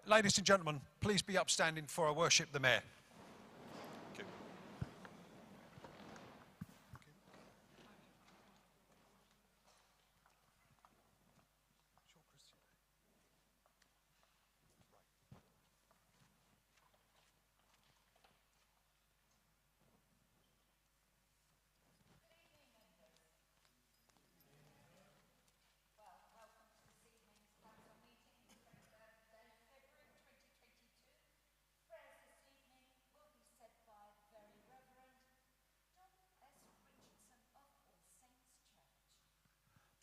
Ladies and gentlemen, please be upstanding for I worship the Mayor.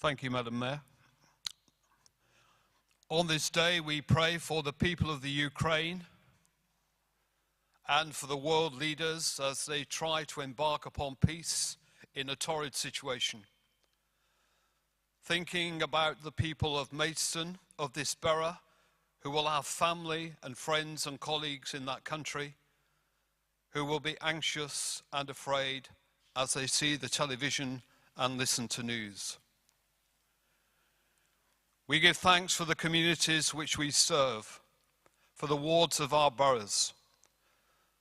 Thank you, Madam Mayor. On this day, we pray for the people of the Ukraine and for the world leaders as they try to embark upon peace in a torrid situation. Thinking about the people of Maidstone, of this borough, who will have family and friends and colleagues in that country, who will be anxious and afraid as they see the television and listen to news. We give thanks for the communities which we serve, for the wards of our boroughs,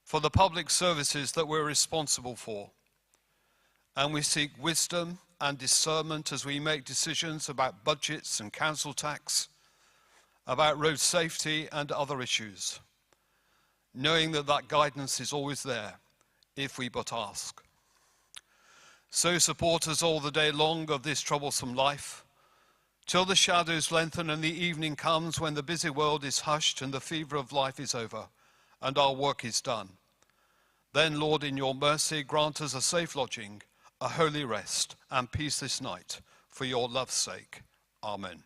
for the public services that we're responsible for. And we seek wisdom and discernment as we make decisions about budgets and council tax, about road safety and other issues, knowing that that guidance is always there if we but ask. So support us all the day long of this troublesome life, till the shadows lengthen and the evening comes when the busy world is hushed and the fever of life is over and our work is done. Then, Lord, in your mercy, grant us a safe lodging, a holy rest and peace this night, for your love's sake. Amen.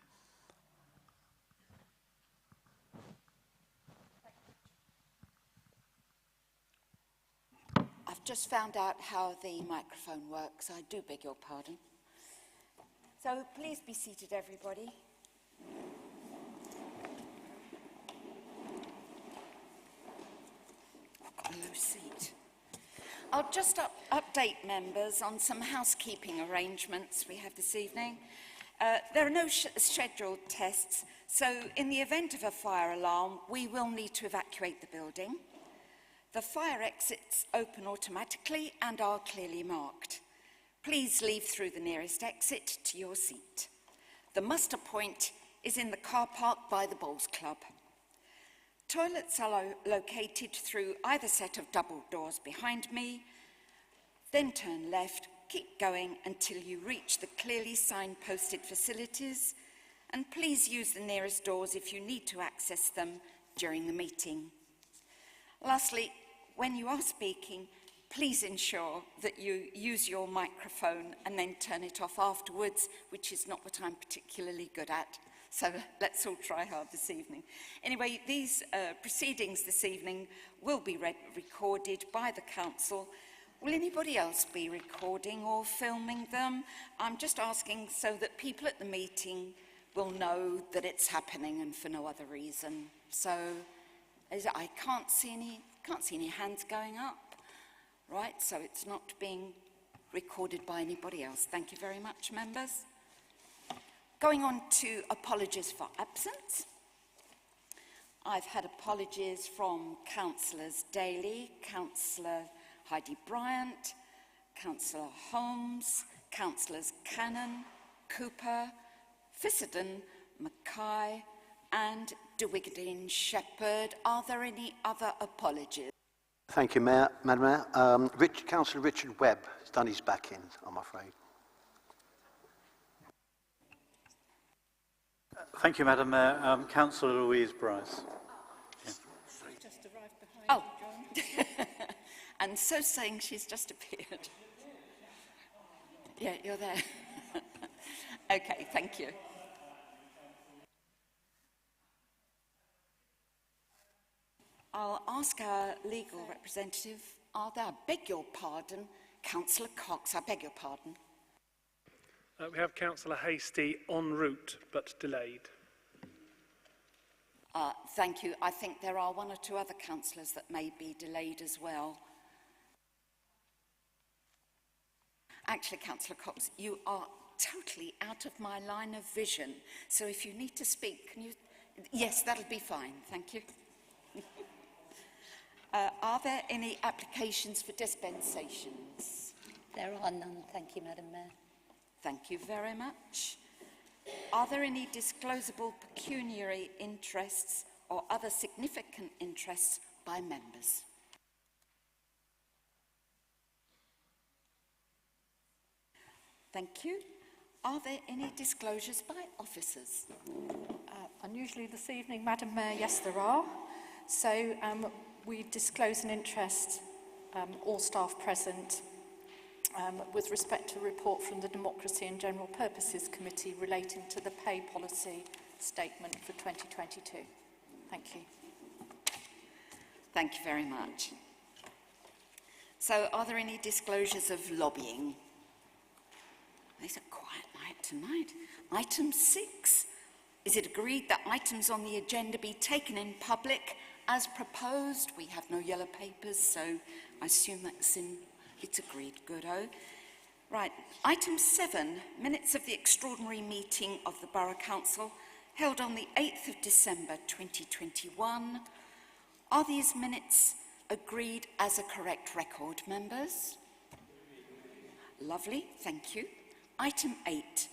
I've just found out how the microphone works. I do beg your pardon. So please be seated, everybody. I've got a low seat. I'll just update members on some housekeeping arrangements we have this evening. There are no scheduled tests, so in the event of a fire alarm, we will need to evacuate the building. The fire exits open automatically and are clearly marked. Please leave through the nearest exit to your seat. The muster point is in the car park by the Bowls Club. Toilets are located through either set of double doors behind me, then turn left, keep going until you reach the clearly signposted facilities, and please use the nearest doors if you need to access them during the meeting. Lastly, when you are speaking, please ensure that you use your microphone and then turn it off afterwards, which is not what I'm particularly good at. So let's all try hard this evening. Anyway, these proceedings this evening will be recorded by the council. Will anybody else be recording or filming them? I'm just asking so that people at the meeting will know that it's happening and for no other reason. So I can't see any hands going up. Right, so it's not being recorded by anybody else. Thank you very much, members. Going on to apologies for absence. I've had apologies from Councillors Daly, Councillor Heidi Bryant, Councillor Holmes, Councillors Cannon, Cooper, Fissenden, Mackay and De Wigadeen Shepherd. Are there any other apologies? Thank you, Madam Mayor. Councillor Richard Webb has done his back in, I'm afraid. Thank you, Madam Mayor. Councillor Louise Bryce. Yeah. Just arrived behind you, John. And so saying she's just appeared. Yeah, you're there. Okay, thank you. I'll ask our legal representative, I beg your pardon, Councillor Cox, I beg your pardon. We have Councillor Hasty en route, but delayed. Thank you. I think there are one or two other councillors that may be delayed as well. Actually, Councillor Cox, you are totally out of my line of vision. So if you need to speak, can you Yes, that'll be fine, thank you. Are there any applications for dispensations? There are none, thank you, Madam Mayor. Thank you very much. Are there any disclosable pecuniary interests or other significant interests by members? Thank you. Are there any disclosures by officers? Unusually this evening, Madam Mayor, yes there are. So we disclose an interest, all staff present, with respect to a report from the Democracy and General Purposes Committee relating to the pay policy statement for 2022. Thank you. Thank you very much. So are there any disclosures of lobbying? It's a quiet night tonight. Item 6. Is it agreed that items on the agenda be taken in public as proposed? We have no yellow papers, so I assume it's agreed. Good-o. Right. Item 7. Minutes of the extraordinary meeting of the Borough Council held on the 8th of December 2021. Are these minutes agreed as a correct record, members? Lovely, thank you. Item 8,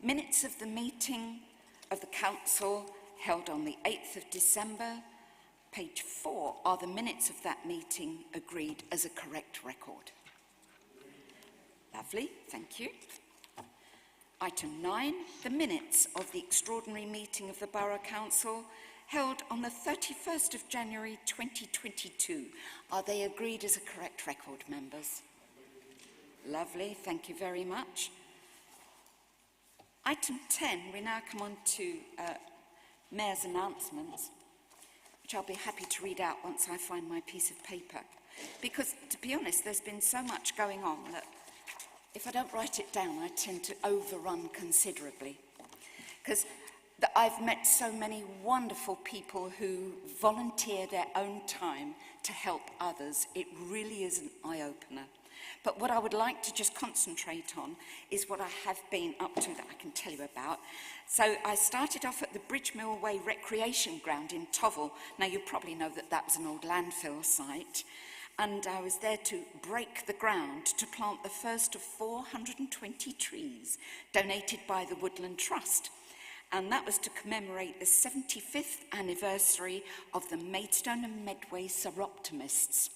minutes of the meeting of the Council held on the 8th of December. Page 4, are the minutes of that meeting agreed as a correct record? Lovely, thank you. Item 9, the minutes of the extraordinary meeting of the Borough Council held on the 31st of January 2022. Are they agreed as a correct record, members? Lovely, thank you very much. Item 10, we now come on to Mayor's announcements, which I'll be happy to read out once I find my piece of paper. Because, to be honest, there's been so much going on that if I don't write it down, I tend to overrun considerably. Because I've met so many wonderful people who volunteer their own time to help others. It really is an eye-opener. But what I would like to just concentrate on is what I have been up to that I can tell you about. So I started off at the Bridgemill Way Recreation Ground in Tovel. Now you probably know that that was an old landfill site. And I was there to break the ground to plant the first of 420 trees donated by the Woodland Trust. And that was to commemorate the 75th anniversary of the Maidstone and Medway Soroptimists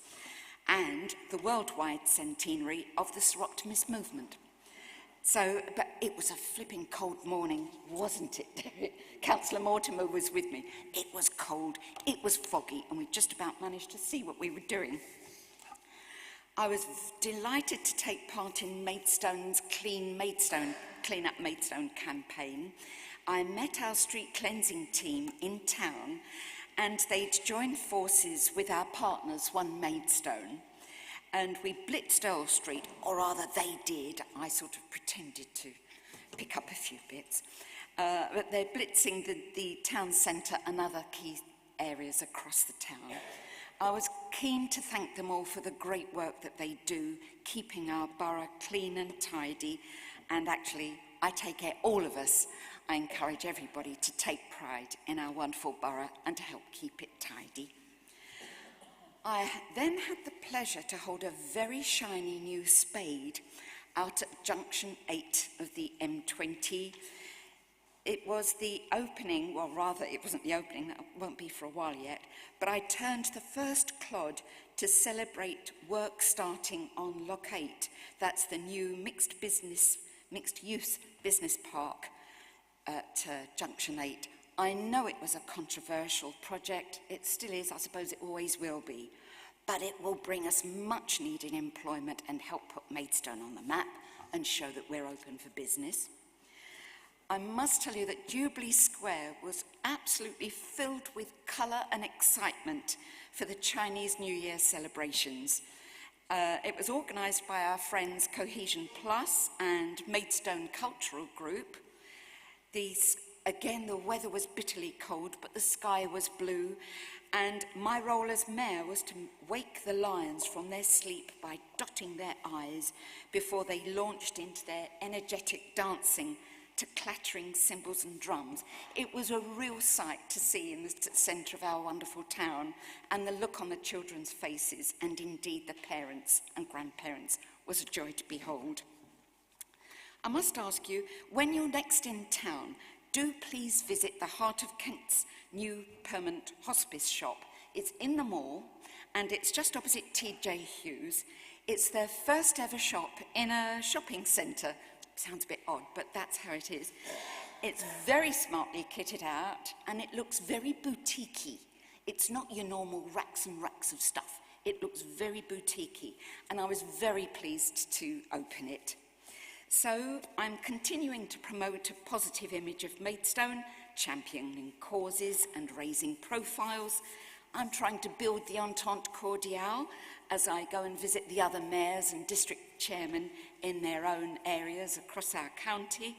and the worldwide centenary of the Soroptimist movement. So, but it was a flipping cold morning, wasn't it? Councillor Mortimer was with me. It was cold, it was foggy, and we just about managed to see what we were doing. I was delighted to take part in Maidstone's Clean Up Maidstone campaign. I met our street cleansing team in town, and they'd joined forces with our partners, One Maidstone, and we blitzed Earl Street, or rather they did. I sort of pretended to pick up a few bits. But they're blitzing the town centre and other key areas across the town. I was keen to thank them all for the great work that they do, keeping our borough clean and tidy, and actually, I take care, all of us, I encourage everybody to take pride in our wonderful borough and to help keep it tidy. I then had the pleasure to hold a very shiny new spade out at junction 8 of the M20. It was the opening, well rather it wasn't the opening, that won't be for a while yet, but I turned the first clod to celebrate work starting on Lock 8. That's the new mixed-use business park at Junction 8. I know it was a controversial project. It still is, I suppose it always will be. But it will bring us much needed employment and help put Maidstone on the map and show that we're open for business. I must tell you that Jubilee Square was absolutely filled with colour and excitement for the Chinese New Year celebrations. It was organised by our friends Cohesion Plus and Maidstone Cultural Group. Again, the weather was bitterly cold, but the sky was blue, and my role as mayor was to wake the lions from their sleep by dotting their I's before they launched into their energetic dancing to clattering cymbals and drums. It was a real sight to see in the centre of our wonderful town, and the look on the children's faces, and indeed the parents and grandparents, was a joy to behold. I must ask you, when you're next in town, do please visit the Heart of Kent's new permanent hospice shop. It's in the mall, and it's just opposite TJ Hughes. It's their first ever shop in a shopping centre. Sounds a bit odd, but that's how it is. It's very smartly kitted out, and it looks very boutiquey. It's not your normal racks and racks of stuff. It looks very boutiquey, and I was very pleased to open it. So I'm continuing to promote a positive image of Maidstone, championing causes and raising profiles. I'm trying to build the entente cordiale as I go and visit the other mayors and district chairmen in their own areas across our county.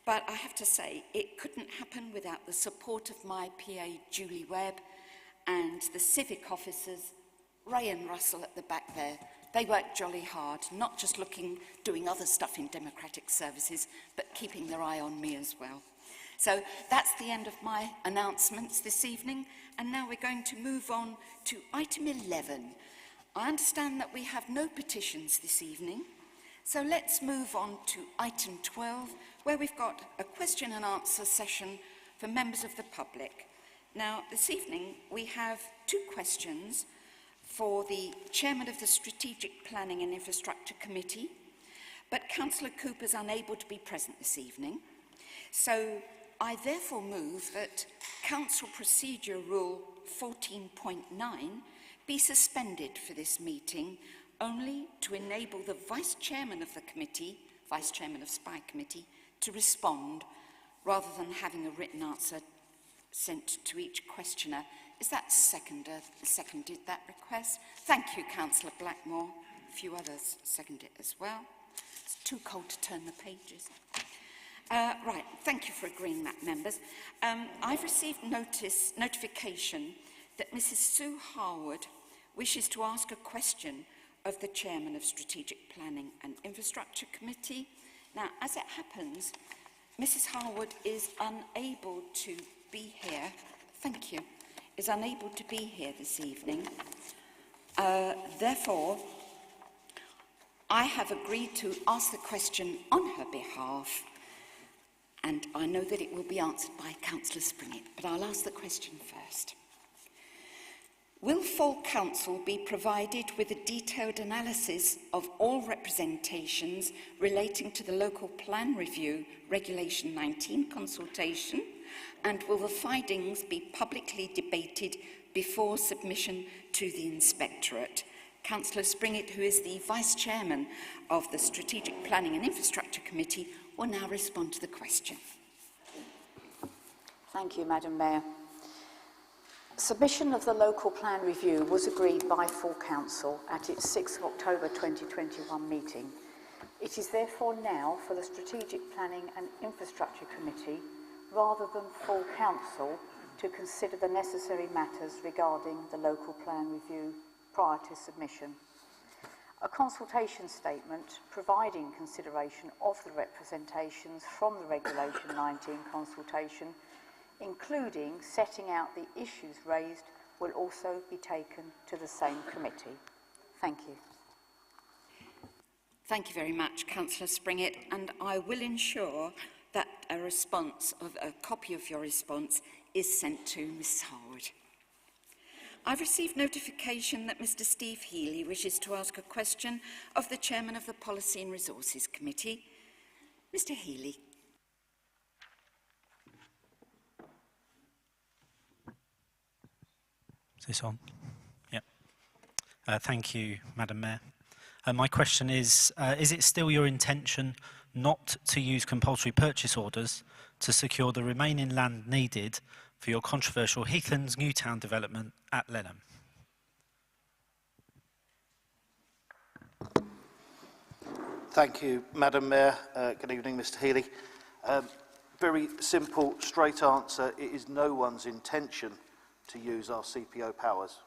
But I have to say, it couldn't happen without the support of my PA, Julie Webb, and the civic officers, Ray and Russell at the back there. They work jolly hard, not just doing other stuff in democratic services, but keeping their eye on me as well. So that's the end of my announcements this evening, and now we're going to move on to item 11. I understand that we have no petitions this evening, so let's move on to item 12, where we've got a question and answer session for members of the public. Now, this evening we have 2 questions for the Chairman of the Strategic Planning and Infrastructure Committee, but Councillor Cooper's unable to be present this evening. So I therefore move that Council Procedure Rule 14.9 be suspended for this meeting, only to enable the Vice Chairman of the committee, Vice Chairman of Spy Committee, to respond, rather than having a written answer sent to each questioner. Is that seconded that request? Thank you, Councillor Blackmore. A few others second it as well. It's too cold to turn the pages. Right, thank you for agreeing that, members. I've received notification that Mrs. Sue Harwood wishes to ask a question of the Chairman of Strategic Planning and Infrastructure Committee. Now, as it happens, Mrs. Harwood is unable to be here. Thank you. Is unable to be here this evening. Therefore, I have agreed to ask the question on her behalf, and I know that it will be answered by Councillor Springett, but I'll ask the question first. Will full council be provided with a detailed analysis of all representations relating to the Local Plan Review Regulation 19 consultation, and will the findings be publicly debated before submission to the Inspectorate? Councillor Springett, who is the Vice Chairman of the Strategic Planning and Infrastructure Committee, will now respond to the question. Thank you, Madam Mayor. Submission of the Local Plan Review was agreed by full council at its 6th of October 2021 meeting. It is therefore now for the Strategic Planning and Infrastructure Committee, rather than full council, to consider the necessary matters regarding the Local Plan Review prior to submission. A consultation statement providing consideration of the representations from the Regulation 19 consultation, including setting out the issues raised, will also be taken to the same committee. Thank you. Thank you very much, Councillor Springett, and I will ensure that a copy of your response is sent to Ms. Harwood. I've received notification that Mr. Steve Healy wishes to ask a question of the Chairman of the Policy and Resources Committee. Mr. Healy. Is this on? Yep. Thank you, Madam Mayor. My question is it still your intention not to use compulsory purchase orders to secure the remaining land needed for your controversial Heathlands Newtown development at Lenham? Thank you, Madam Mayor. Good evening, Mr. Healy. Very simple, straight answer. It is no one's intention to use our CPO powers.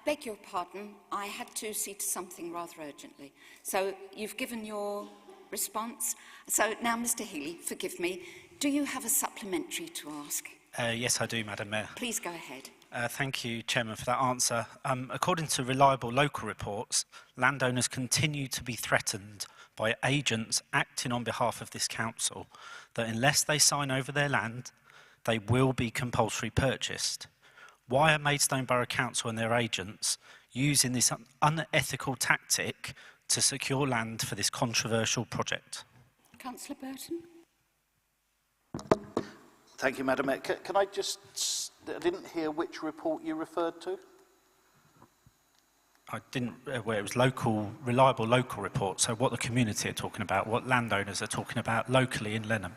beg your pardon, I had to see to something rather urgently. So you've given your response. So now, Mr. Healy, forgive me, do you have a supplementary to ask? Yes, I do, Madam Mayor. Please go ahead. Thank you, Chairman, for that answer. According to reliable local reports, landowners continue to be threatened by agents acting on behalf of this council that unless they sign over their land, they will be compulsory purchased. Why are Maidstone Borough Council and their agents using this unethical tactic to secure land for this controversial project? Councillor Burton? Thank you, Madam Mayor. Can I just... I didn't hear which report you referred to. I didn't, well, it was reliable local reports, so what the community are talking about, what landowners are talking about locally in Lenham.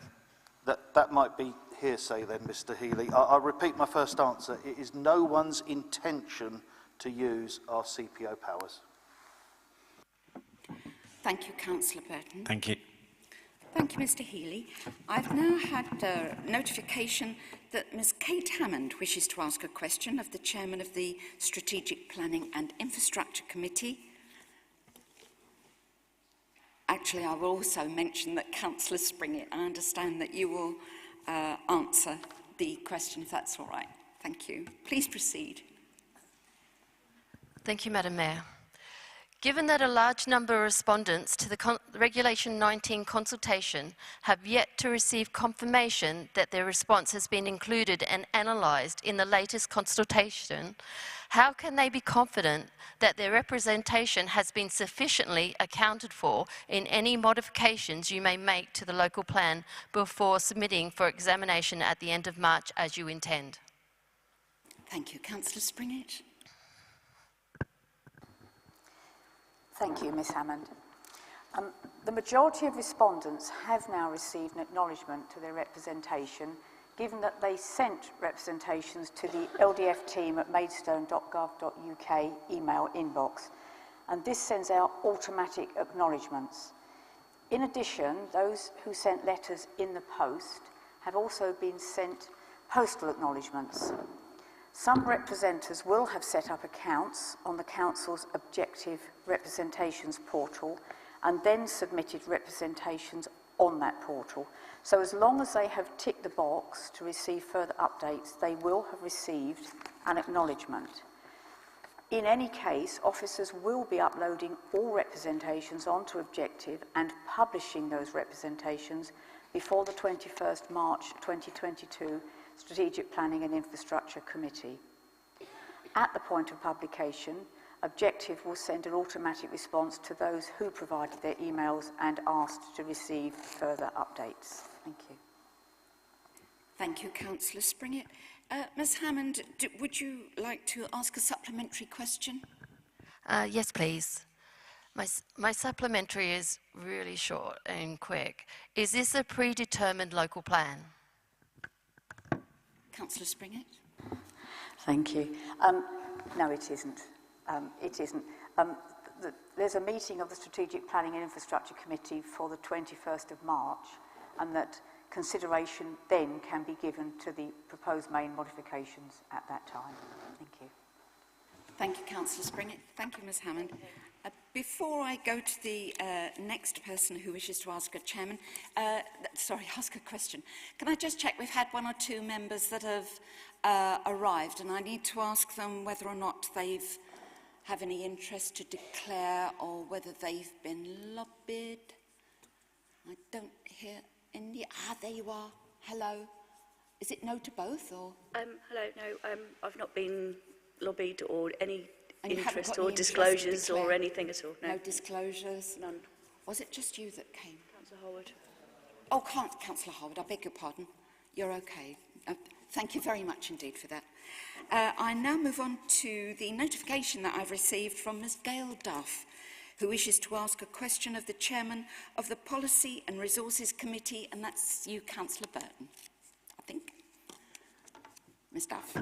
That might be hearsay then, Mr. Healy. I'll repeat my first answer. It is no one's intention to use our CPO powers. Thank you, Councillor Burton. Thank you. Thank you, Mr. Healy. I've now had notification that Ms. Kate Hammond wishes to ask a question of the Chairman of the Strategic Planning and Infrastructure Committee. Actually, I will also mention that Councillor Springett, I understand that you will answer the question, if that's all right. Thank you. Please proceed. Thank you, Madam Mayor. Given that a large number of respondents to the Regulation 19 consultation have yet to receive confirmation that their response has been included and analysed in the latest consultation, how can they be confident that their representation has been sufficiently accounted for in any modifications you may make to the local plan before submitting for examination at the end of March as you intend? Thank you. Councillor Springett. Thank you, Ms Hammond. The majority of respondents have now received an acknowledgement to their representation, given that they sent representations to the LDF team at maidstone.gov.uk email inbox, and this sends out automatic acknowledgements. In addition, those who sent letters in the post have also been sent postal acknowledgements. Some representatives will have set up accounts on the Council's Objective Representations portal and then submitted representations on that portal. So as long as they have ticked the box to receive further updates, they will have received an acknowledgement. In any case, officers will be uploading all representations onto Objective and publishing those representations before the 21st March 2022 Strategic Planning and Infrastructure Committee. At the point of publication, Objective will send an automatic response to those who provided their emails and asked to receive further updates. Thank you. Thank you, Councillor Springett. Ms Hammond, would you like to ask a supplementary question? Yes, please. My supplementary is really short and quick. Is this a predetermined local plan? Councillor Springett. Thank you. No, it isn't. It isn't. There's a meeting of the Strategic Planning and Infrastructure Committee for the 21st of March, and that consideration then can be given to the proposed main modifications at that time. Thank you. Thank you, Councillor Springett. Thank you, Ms Hammond. Before I go to the next person who wishes to ask a ask a question, can I just check? We've had one or two members that have arrived, and I need to ask them whether or not they've have any interest to declare or whether they've been lobbied. I don't hear any. There you are. Hello. Is it no to both or? Hello. No, I've not been lobbied or any interest or disclosures or anything at all. No disclosures? None. Was it just you that came? Councillor Howard. Oh, Councillor Howard, I beg your pardon. You're okay. Thank you very much indeed for that. I now move on to the notification that I've received from Ms Gail Duff, who wishes to ask a question of the Chairman of the Policy and Resources Committee, and that's you, Councillor Burton, I think. Ms Duff.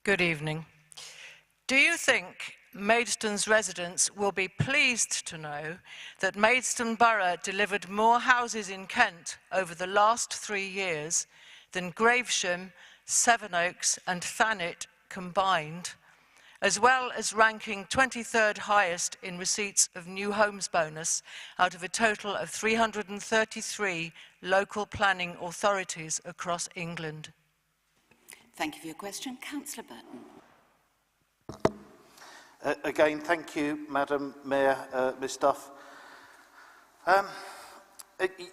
Good evening. Do you think Maidstone's residents will be pleased to know that Maidstone Borough delivered more houses in Kent over the last 3 years than Gravesham, Sevenoaks and Thanet combined, as well as ranking 23rd highest in receipts of new homes bonus out of a total of 333 local planning authorities across England? Thank you for your question. Councillor Burton. Again, thank you, Madam Mayor, Ms Duff.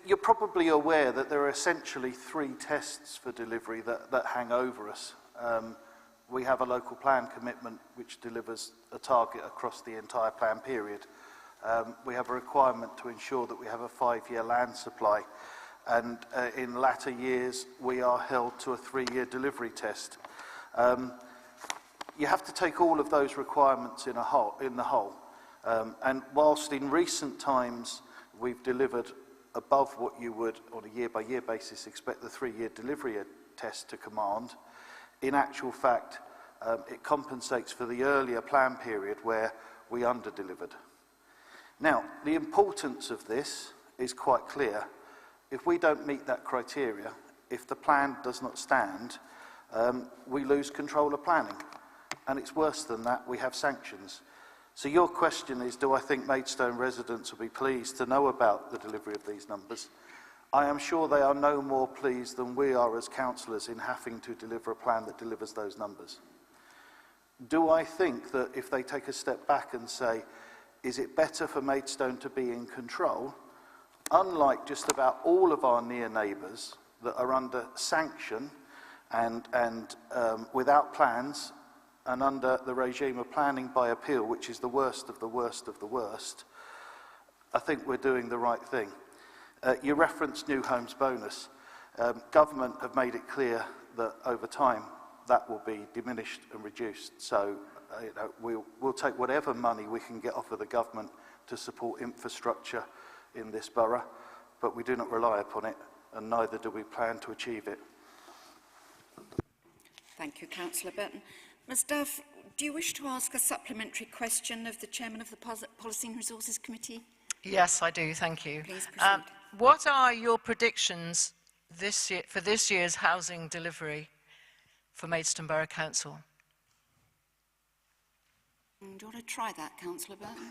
You're probably aware that there are essentially 3 tests for delivery that hang over us. We have a local plan commitment which delivers a target across the entire plan period. We have a requirement to ensure that we have a 5-year land supply, and in latter years we are held to a 3-year delivery test. You have to take all of those requirements in the whole. And whilst in recent times we've delivered above what you would, on a year-by-year basis, expect the 3-year delivery test to command, in actual fact, it compensates for the earlier plan period where we under-delivered. Now, the importance of this is quite clear. If we don't meet that criteria, if the plan does not stand, we lose control of planning. And it's worse than that, we have sanctions. So your question is, do I think Maidstone residents will be pleased to know about the delivery of these numbers? I am sure they are no more pleased than we are as councillors in having to deliver a plan that delivers those numbers. Do I think that if they take a step back and say, is it better for Maidstone to be in control, unlike just about all of our near neighbours that are under sanction and without plans, and under the regime of planning by appeal, which is the worst of the worst of the worst, I think we're doing the right thing. You referenced new homes bonus. Government have made it clear that over time that will be diminished and reduced. So we'll take whatever money we can get off of the government to support infrastructure in this borough, but we do not rely upon it, and neither do we plan to achieve it. Thank you, Councillor Burton. Ms Duff, do you wish to ask a supplementary question of the Chairman of the Policy and Resources Committee? Yes, I do, thank you. Please proceed. What are your predictions for this year's housing delivery for Maidstone Borough Council? Do you want to try that, Councillor Burton?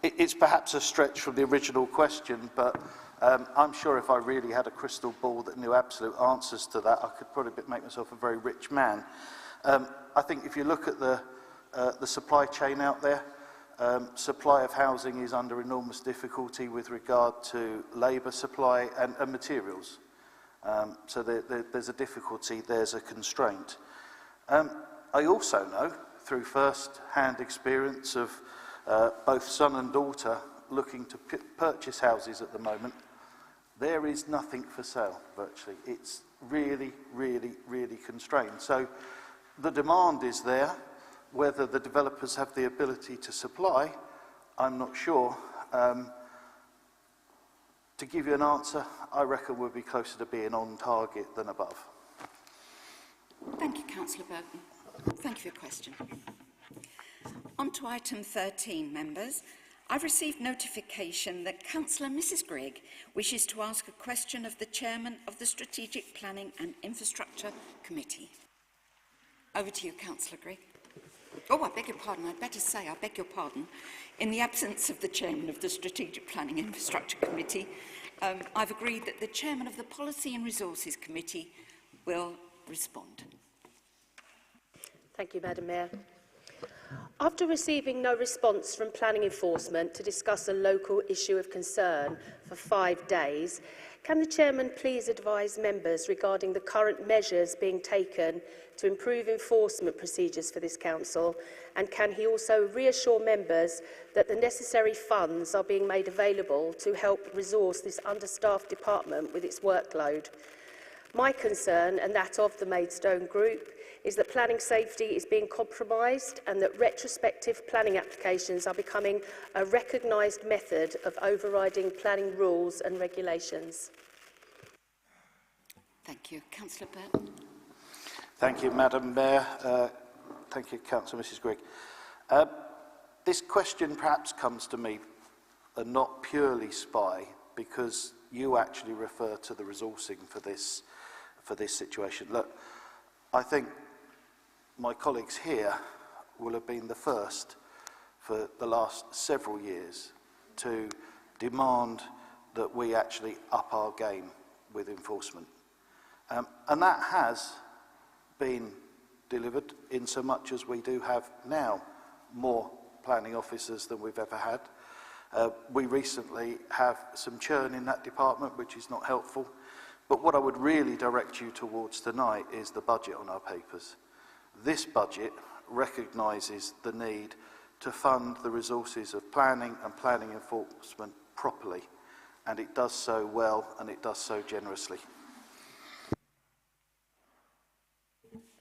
It's perhaps a stretch from the original question, but I'm sure if I really had a crystal ball that knew absolute answers to that, I could probably make myself a very rich man. I think if you look at the supply chain out there, supply of housing is under enormous difficulty with regard to labour supply and materials. So there's a difficulty, there's a constraint. I also know, through first-hand experience of both son and daughter looking to purchase houses at the moment, there is nothing for sale, virtually. It's really, really, really constrained. So the demand is there. Whether the developers have the ability to supply, I'm not sure. To give you an answer, I reckon we'll be closer to being on target than above. Thank you, Councillor Burton. Thank you for your question. On to item 13, members. I've received notification that Councillor Mrs Grigg wishes to ask a question of the Chairman of the Strategic Planning and Infrastructure Committee. Over to you, Councillor Grigg. Oh, I beg your pardon. I'd better say, I beg your pardon. In the absence of the Chairman of the Strategic Planning and Infrastructure Committee, I've agreed that the Chairman of the Policy and Resources Committee will respond. Thank you, Madam Mayor. After receiving no response from planning enforcement to discuss a local issue of concern for 5 days, can the Chairman please advise members regarding the current measures being taken to improve enforcement procedures for this council, and can he also reassure members that the necessary funds are being made available to help resource this understaffed department with its workload? My concern, and that of the Maidstone Group, is that planning safety is being compromised and that retrospective planning applications are becoming a recognised method of overriding planning rules and regulations. Thank you. Councillor Burton. Thank you, Madam Mayor. Thank you, Councillor Mrs Grigg. This question perhaps comes to me and not purely spy, because you actually refer to the resourcing for this situation. Look, I think my colleagues here will have been the first for the last several years to demand that we actually up our game with enforcement. And that has been delivered in so much as we do have now more planning officers than we've ever had. We recently have some churn in that department, which is not helpful. But what I would really direct you towards tonight is the budget on our papers. This budget recognises the need to fund the resources of planning and planning enforcement properly, and it does so well and it does so generously.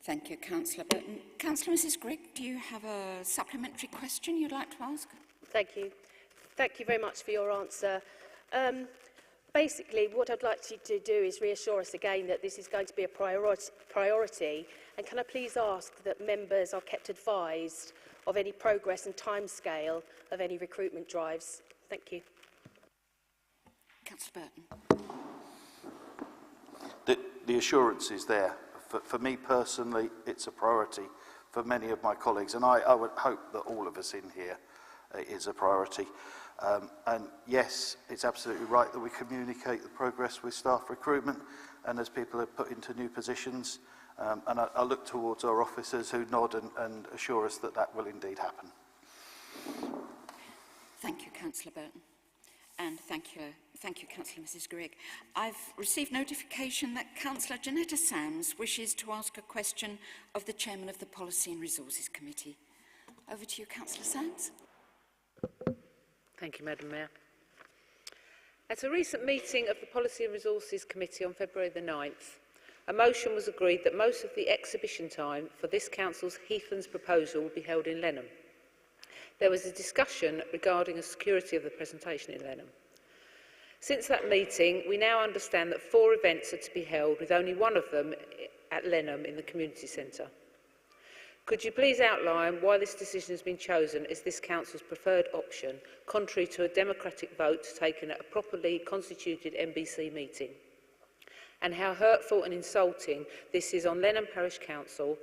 Thank you, Councillor Burton. Councillor Mrs Grigg, do you have a supplementary question you'd like to ask? Thank you. Thank you very much for your answer. Basically, what I'd like you to do is reassure us again that this is going to be a priority. And can I please ask that members are kept advised of any progress and timescale of any recruitment drives? Thank you. Councillor Burton. The assurance is there. For me personally, it's a priority. For many of my colleagues, and I would hope that all of us in here is a priority. And yes, it's absolutely right that we communicate the progress with staff recruitment and as people are put into new positions. And I look towards our officers who nod and assure us that that will indeed happen. Thank you, Councillor Burton. And thank you, Councillor Mrs Grigg. I've received notification that Councillor Janetta Sams wishes to ask a question of the Chairman of the Policy and Resources Committee. Over to you, Councillor Sams. Thank you, Madam Mayor. At a recent meeting of the Policy and Resources Committee on February the 9th, a motion was agreed that most of the exhibition time for this Council's Heathlands proposal will be held in Lenham. There was a discussion regarding the security of the presentation in Lenham. Since that meeting, we now understand that 4 events are to be held, with only one of them at Lenham in the community centre. Could you please outline why this decision has been chosen as this Council's preferred option, contrary to a democratic vote taken at a properly constituted MBC meeting? And how hurtful and insulting this is on Lenham Parish Council,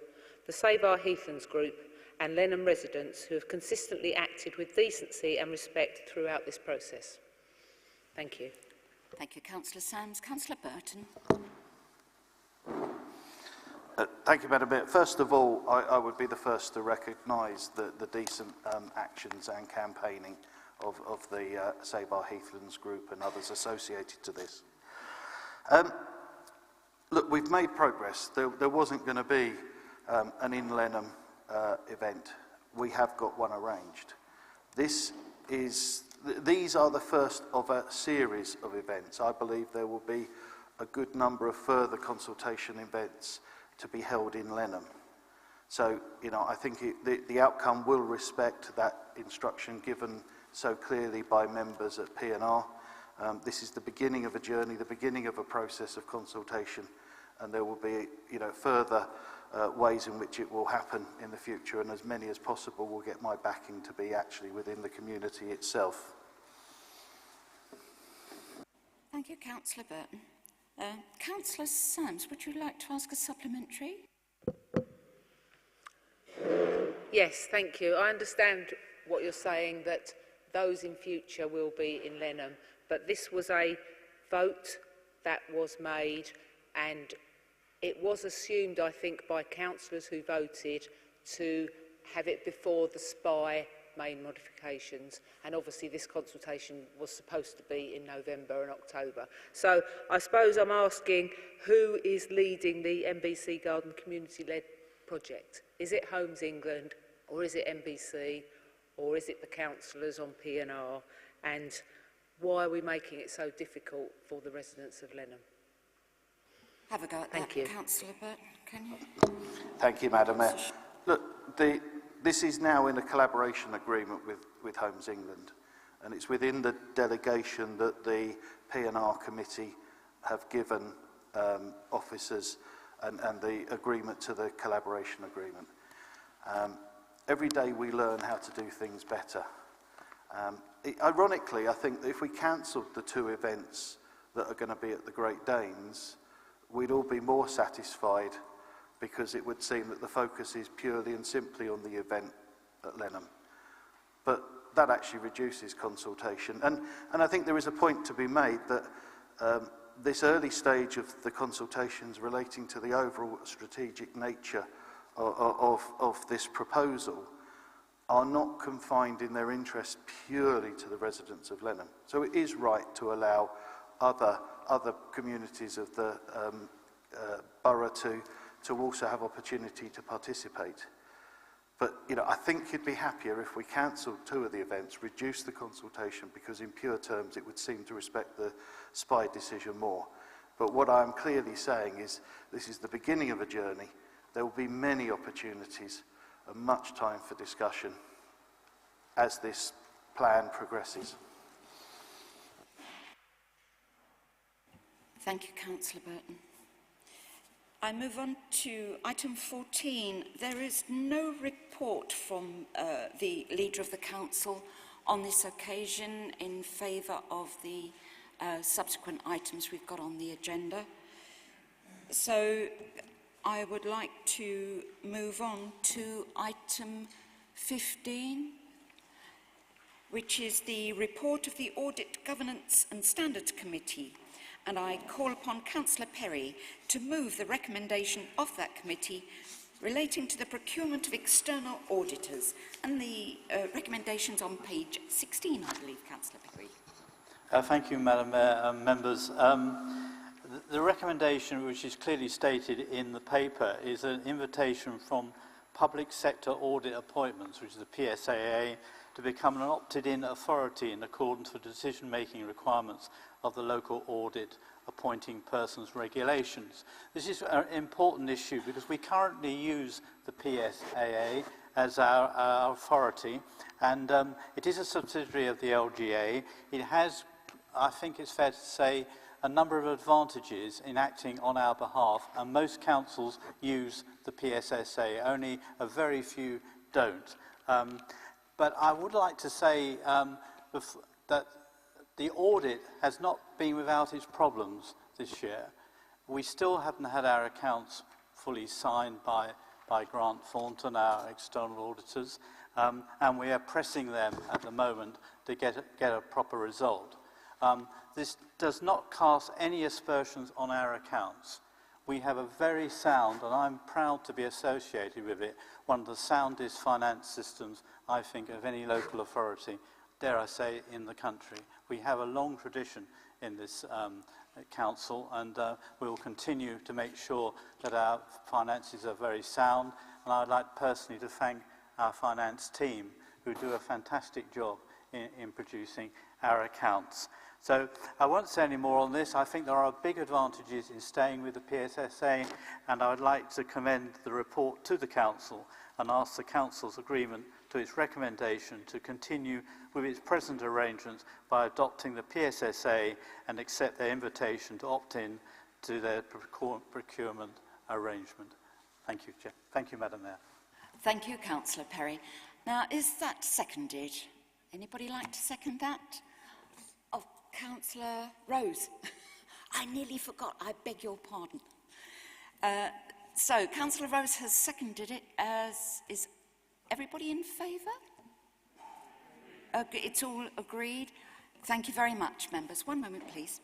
the Save Our Heathlands Group and Lenham residents who have consistently acted with decency and respect throughout this process. Thank you. Thank you, Councillor Sams. Councillor Burton. Thank you, Madam Mayor. First of all, I would be the first to recognise the decent actions and campaigning of the Save Our Heathlands Group and others associated to this. Look, we've made progress. There wasn't going to be an in Lenham event. We have got one arranged. These are the first of a series of events. I believe there will be a good number of further consultation events to be held in Lenham. So, I think the outcome will respect that instruction given so clearly by members at P&R. This is the beginning of a journey, the beginning of a process of consultation, and there will be, further ways in which it will happen in the future, and as many as possible will get my backing to be actually within the community itself. Thank you, Councillor Burton. Councillor Sams, would you like to ask a supplementary? Yes, thank you. I understand what you're saying, that those in future will be in Lenham, but this was a vote that was made, and it was assumed, I think, by councillors who voted to have it before the SPY main modifications, and obviously this consultation was supposed to be in November and October. So I suppose I'm asking, who is leading the MBC Garden community-led project? Is it Homes England, or is it MBC, or is it the councillors on P&R? And why are we making it so difficult for the residents of Lenham? Have a go at that, Councillor Burton, can you? Thank you, Madam Mayor. Look, this is now in a collaboration agreement with Homes England, and it's within the delegation that the P&R committee have given officers and the agreement to the collaboration agreement. Every day we learn how to do things better. Ironically, I think that if we cancelled the 2 events that are going to be at the Great Danes, we'd all be more satisfied because it would seem that the focus is purely and simply on the event at Lenham. But that actually reduces consultation. And I think there is a point to be made that this early stage of the consultations relating to the overall strategic nature of this proposal are not confined in their interest purely to the residents of Lenham. So it is right to allow other communities of the borough to also have opportunity to participate. But, you know, I think you'd be happier if we cancelled 2 of the events, reduced the consultation, because in pure terms it would seem to respect the SPI decision more. But what I'm clearly saying is this is the beginning of a journey. There will be many opportunities and much time for discussion as this plan progresses. Thank you, Councillor Burton. I move on to item 14. There is no report from the Leader of the Council on this occasion in favour of the subsequent items we've got on the agenda. So I would like to move on to item 15, which is the report of the Audit, Governance and Standards Committee. And I call upon Councillor Perry to move the recommendation of that committee relating to the procurement of external auditors. And the recommendations on page 16, I believe, Councillor Perry. Thank you, Madam Mayor. Members, the recommendation, which is clearly stated in the paper, is an invitation from Public Sector Audit Appointments, which is the PSAA, to become an opted-in authority in accordance with decision-making requirements of the local audit appointing persons regulations. This is an important issue because we currently use the PSAA as our authority, and it is a subsidiary of the LGA. It has, I think it's fair to say, a number of advantages in acting on our behalf, and most councils use the PSSA, only a very few don't. But I would like to say that the audit has not been without its problems this year. We still haven't had our accounts fully signed by Grant Thornton, our external auditors, and we are pressing them at the moment to get a proper result. This does not cast any aspersions on our accounts. We have a very sound, and I'm proud to be associated with it, one of the soundest finance systems, I think, of any local authority, dare I say, in the country. We have a long tradition in this council, and we will continue to make sure that our finances are very sound. And I'd like personally to thank our finance team, who do a fantastic job in producing our accounts. So I won't say any more on this. I think there are big advantages in staying with the PSSA, and I would like to commend the report to the Council and ask the Council's agreement to its recommendation to continue with its present arrangements by adopting the PSSA and accept their invitation to opt in to their procurement arrangement. Thank you, Chair. Thank you, Madam Mayor. Thank you, Councillor Perry. Now, is that seconded? Anybody like to second that? Oh, Councillor Rose. I nearly forgot. I beg your pardon. So, Councillor Rose has seconded it. Is everybody in favour? It's all agreed. Thank you very much, members. One moment, please.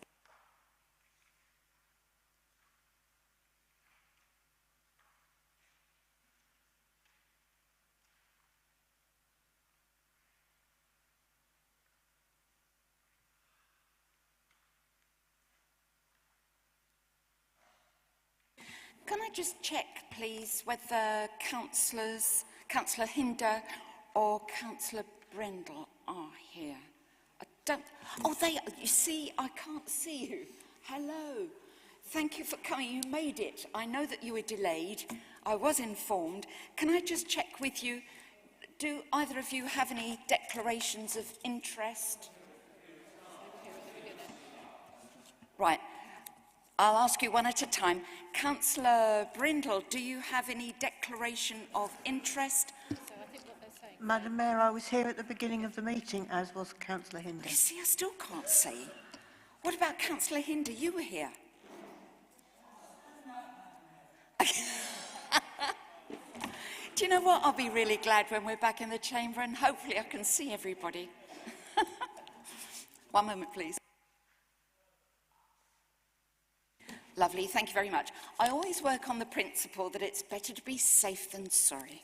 Can I just check, please, whether Councillor Hinder or Councillor Brendel are here? I don't... Oh, they... You see, I can't see you. Hello. Thank you for coming. You made it. I know that you were delayed. I was informed. Can I just check with you? Do either of you have any declarations of interest? Right. I'll ask you one at a time. Councillor Brindle, do you have any declaration of interest? Madam Mayor, I was here at the beginning of the meeting, as was Councillor Hinder. You see, I still can't see. What about Councillor Hinder? You were here. Do you know what? I'll be really glad when we're back in the chamber and hopefully I can see everybody. One moment, please. Lovely, thank you very much. I always work on the principle that it's better to be safe than sorry.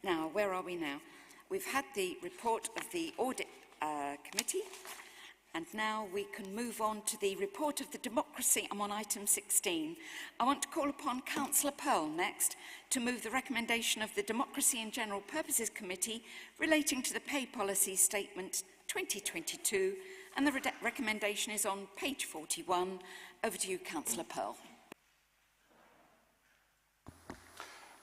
Now, where are we now? We've had the report of the Audit Committee, and now we can move on to the report of the Democracy. I'm on item 16. I want to call upon Councillor Pearl next to move the recommendation of the Democracy and General Purposes Committee relating to the Pay Policy Statement 2022, and the recommendation is on page 41. Over to you, Councillor Pearl.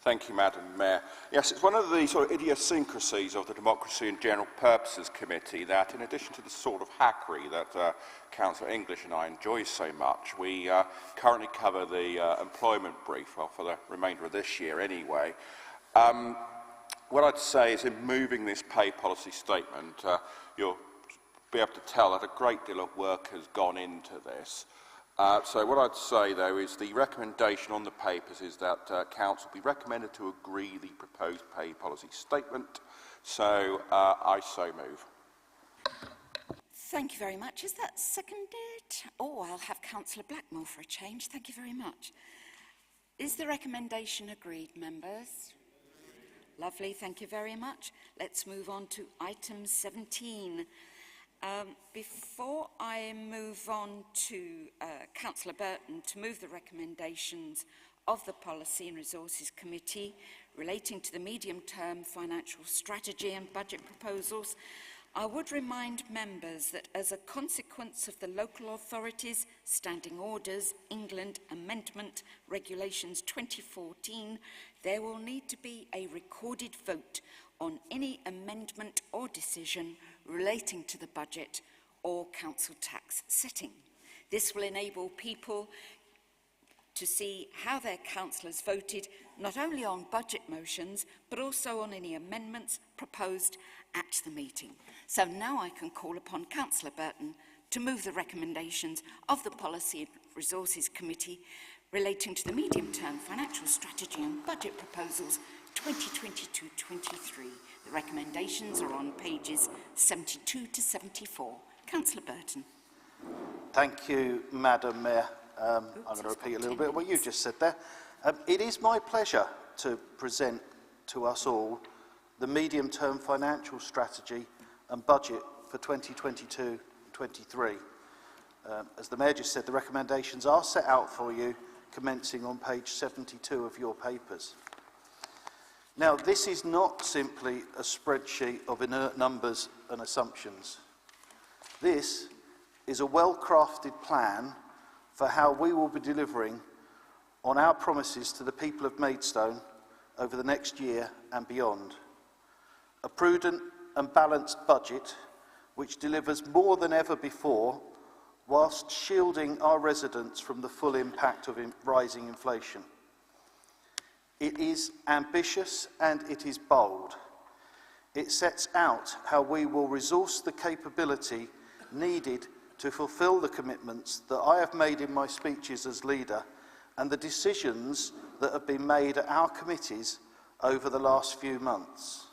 Thank you, Madam Mayor. Yes, it's one of the sort of idiosyncrasies of the Democracy and General Purposes Committee that, in addition to the sort of hackery that Councillor English and I enjoy so much, we currently cover the employment brief, well, for the remainder of this year anyway. What I'd say is, in moving this pay policy statement, you'll be able to tell that a great deal of work has gone into this. So what I'd say, though, is the recommendation on the papers is that Council be recommended to agree the proposed pay policy statement. So I so move. Thank you very much. Is that seconded? Oh, I'll have Councillor Blackmore for a change. Thank you very much. Is the recommendation agreed, members? Lovely, thank you very much. Let's move on to item 17. Before I move on to Councillor Burton to move the recommendations of the Policy and Resources Committee relating to the medium-term financial strategy and budget proposals, I would remind members that as a consequence of the Local Authorities Standing Orders England Amendment Regulations 2014, there will need to be a recorded vote on any amendment or decision relating to the budget or council tax setting. This will enable people to see how their councillors voted not only on budget motions but also on any amendments proposed at the meeting. So now I can call upon Councillor Burton to move the recommendations of the Policy and Resources Committee relating to the medium-term financial strategy and budget proposals 2022-23. The recommendations are on pages 72 to 74. Councillor Burton. Thank you, Madam Mayor. I'm going to repeat a little bit of what you just said there. It is my pleasure to present to us all the medium-term financial strategy and budget for 2022-23. As the Mayor just said, the recommendations are set out for you, commencing on page 72 of your papers. Now, this is not simply a spreadsheet of inert numbers and assumptions. This is a well-crafted plan for how we will be delivering on our promises to the people of Maidstone over the next year and beyond. A prudent and balanced budget which delivers more than ever before whilst shielding our residents from the full impact of rising inflation. It is ambitious and it is bold. It sets out how we will resource the capability needed to fulfil the commitments that I have made in my speeches as leader and the decisions that have been made at our committees over the last few months.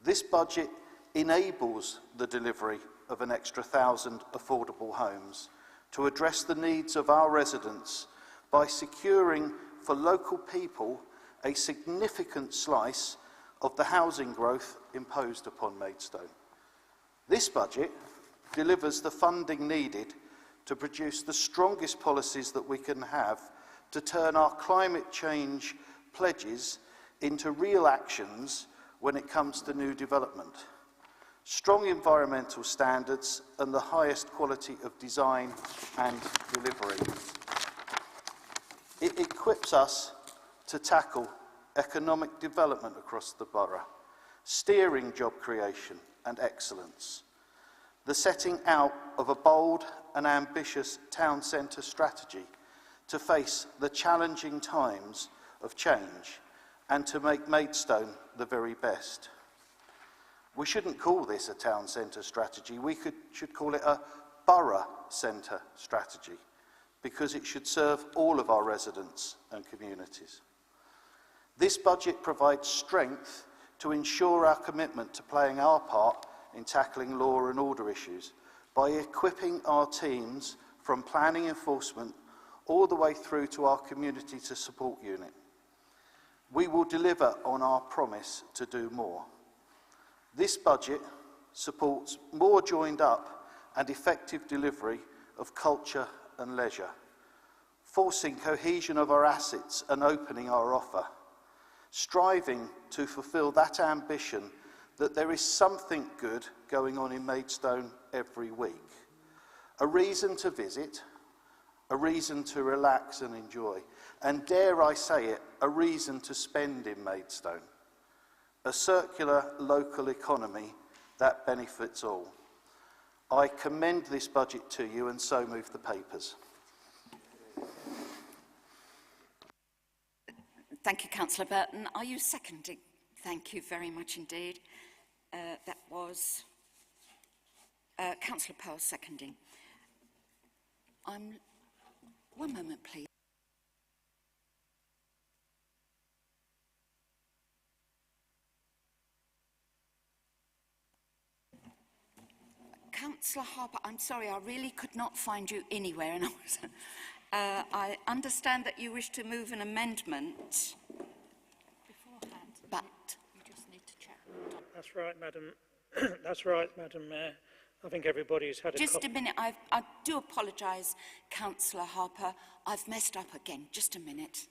This budget enables the delivery of an extra 1,000 affordable homes to address the needs of our residents by securing for local people a significant slice of the housing growth imposed upon Maidstone. This budget delivers the funding needed to produce the strongest policies that we can have to turn our climate change pledges into real actions when it comes to new development. Strong environmental standards and the highest quality of design and delivery. It equips us to tackle economic development across the borough, steering job creation and excellence, the setting out of a bold and ambitious town centre strategy to face the challenging times of change and to make Maidstone the very best. We shouldn't call this a town centre strategy, we should call it a borough centre strategy, because it should serve all of our residents and communities. This budget provides strength to ensure our commitment to playing our part in tackling law and order issues by equipping our teams from planning enforcement all the way through to our community to support unit. We will deliver on our promise to do more. This budget supports more joined up and effective delivery of culture and leisure, forcing cohesion of our assets and opening our offer, striving to fulfil that ambition that there is something good going on in Maidstone every week. A reason to visit, a reason to relax and enjoy, and dare I say it, a reason to spend in Maidstone. A circular local economy that benefits all. I commend this budget to you and so move the papers. Thank you, Councillor Burton. Are you seconding? Thank you very much indeed. That was Councillor Pearl seconding. One moment, please. Councillor Harper, I'm sorry, I really could not find you anywhere, and I understand that you wish to move an amendment. Beforehand, but you just need to check. That's right, Madam. That's right, Madam Mayor. I think everybody's had a Just a minute. I do apologise, Councillor Harper. I've messed up again. Just a minute.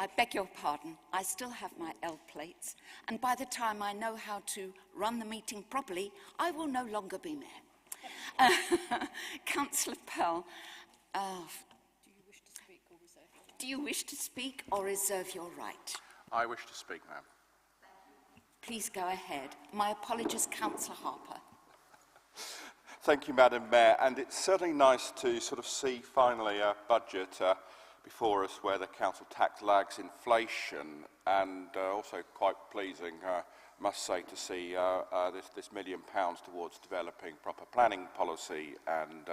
I beg your pardon. I still have my L plates, and by the time I know how to run the meeting properly, I will no longer be mayor. Councillor Pearl, do you wish to speak or reserve your right? I wish to speak, ma'am. Please go ahead. My apologies, Councillor Harper. Thank you, Madam Mayor. And it's certainly nice to sort of see finally a budget before us where the council tax lags inflation, and also quite pleasing, I must say, to see this £1 million towards developing proper planning policy and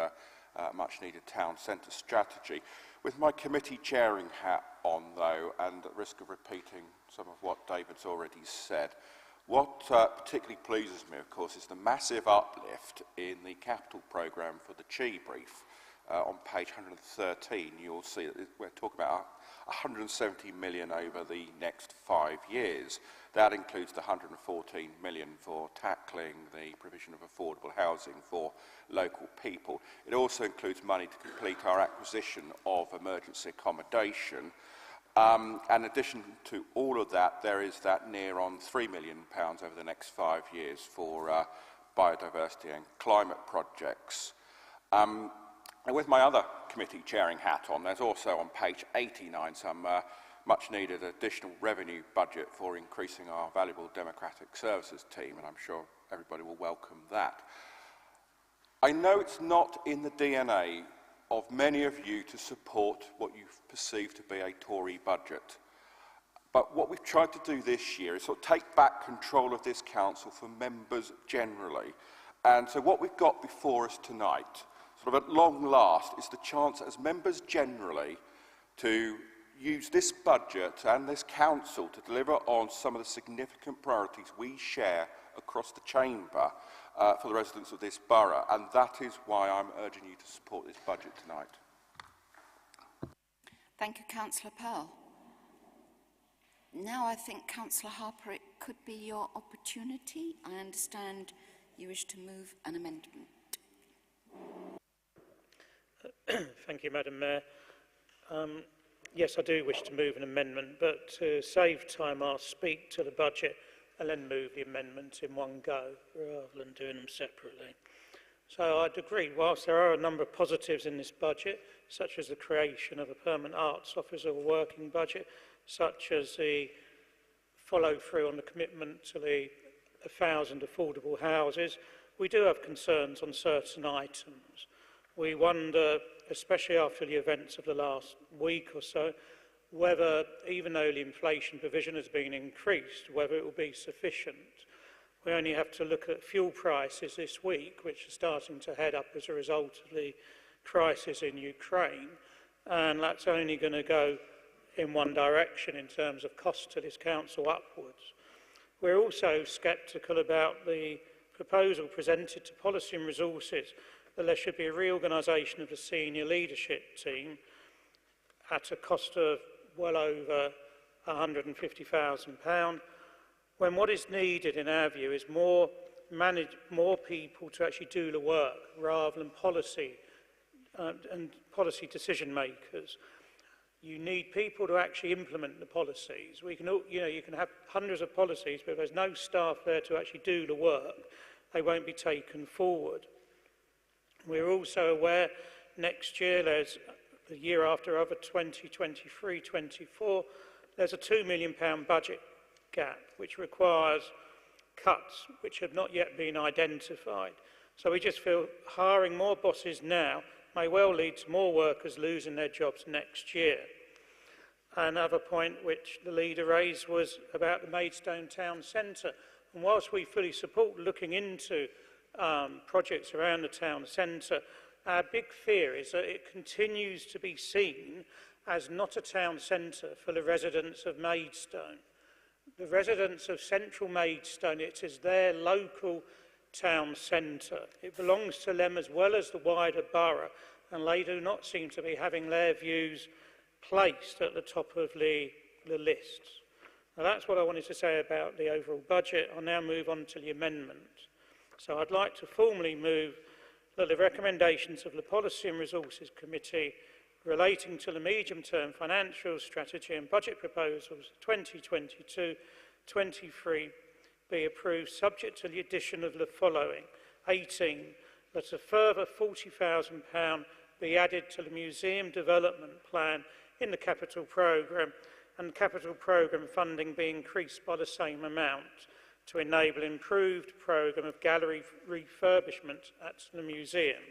much needed town centre strategy. With my committee chairing hat on, though, and at risk of repeating some of what David's already said, what particularly pleases me, of course, is the massive uplift in the capital programme for the Chi brief. On page 113, you'll see that we're talking about 170 million over the next 5 years. That includes the 114 million for tackling the provision of affordable housing for local people. It also includes money to complete our acquisition of emergency accommodation. In addition to all of that, there is that near on £3 million over the next 5 years for biodiversity and climate projects. And with my other committee chairing hat on, there's also on page 89 some much needed additional revenue budget for increasing our valuable democratic services team, and I'm sure everybody will welcome that. I know it's not in the DNA of many of you to support what you perceive to be a Tory budget, but what we've tried to do this year is sort of take back control of this council for members generally. And so what we've got before us tonight, sort of at long last, is the chance as members generally to use this budget and this council to deliver on some of the significant priorities we share across the chamber for the residents of this borough, and that is why I'm urging you to support this budget tonight. Thank you, Councillor Pearl. Now I think, Councillor Harper, it could be your opportunity. I understand you wish to move an amendment. Thank you, Madam Mayor. Yes, I do wish to move an amendment, but to save time, I'll speak to the budget and then move the amendments in one go, rather than doing them separately. So I'd agree, whilst there are a number of positives in this budget, such as the creation of a permanent arts office or working budget, such as the follow-through on the commitment to the 1,000 affordable houses, we do have concerns on certain items. We wonder, especially after the events of the last week or so, whether, even though the inflation provision has been increased, whether it will be sufficient. We only have to look at fuel prices this week, which are starting to head up as a result of the crisis in Ukraine, and that's only going to go in one direction in terms of cost to this council upwards. We're also sceptical about the proposal presented to Policy and Resources that there should be a reorganisation of the senior leadership team at a cost of well over £150,000, when what is needed in our view is more people to actually do the work rather than policy and policy decision makers. You need people to actually implement the policies. We can, you can have hundreds of policies, but if there's no staff there to actually do the work, they won't be taken forward. We're also aware next year, there's the year after, over 2023-24, there's a £2 million budget gap, which requires cuts which have not yet been identified. So we just feel hiring more bosses now may well lead to more workers losing their jobs next year. Another point which the leader raised was about the Maidstone Town Centre. And whilst we fully support looking into projects around the town centre, our big fear is that it continues to be seen as not a town centre for the residents of Maidstone. The residents of central Maidstone, it is their local town centre. It belongs to them as well as the wider borough, and they do not seem to be having their views placed at the top of the lists. Now that's what I wanted to say about the overall budget. I'll now move on to the amendment. So I'd like to formally move that the recommendations of the Policy and Resources Committee relating to the medium-term financial strategy and budget proposals 2022-23 be approved, subject to the addition of the following. 18, that a further £40,000 be added to the museum development plan in the capital programme, and capital programme funding be increased by the same amount to enable improved programme of gallery refurbishment at the museum.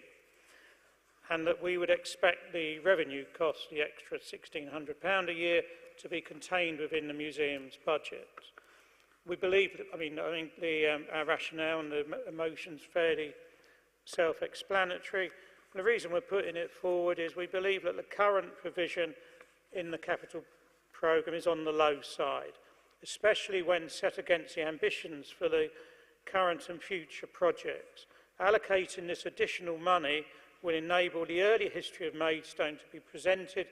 And that we would expect the revenue cost, the extra £1,600 a year, to be contained within the museum's budget. We believe that, I think our rationale and the motion's fairly self-explanatory. The reason we're putting it forward is we believe that the current provision in the capital programme is on the low side, especially when set against the ambitions for the current and future projects. Allocating this additional money will enable the early history of Maidstone to be presented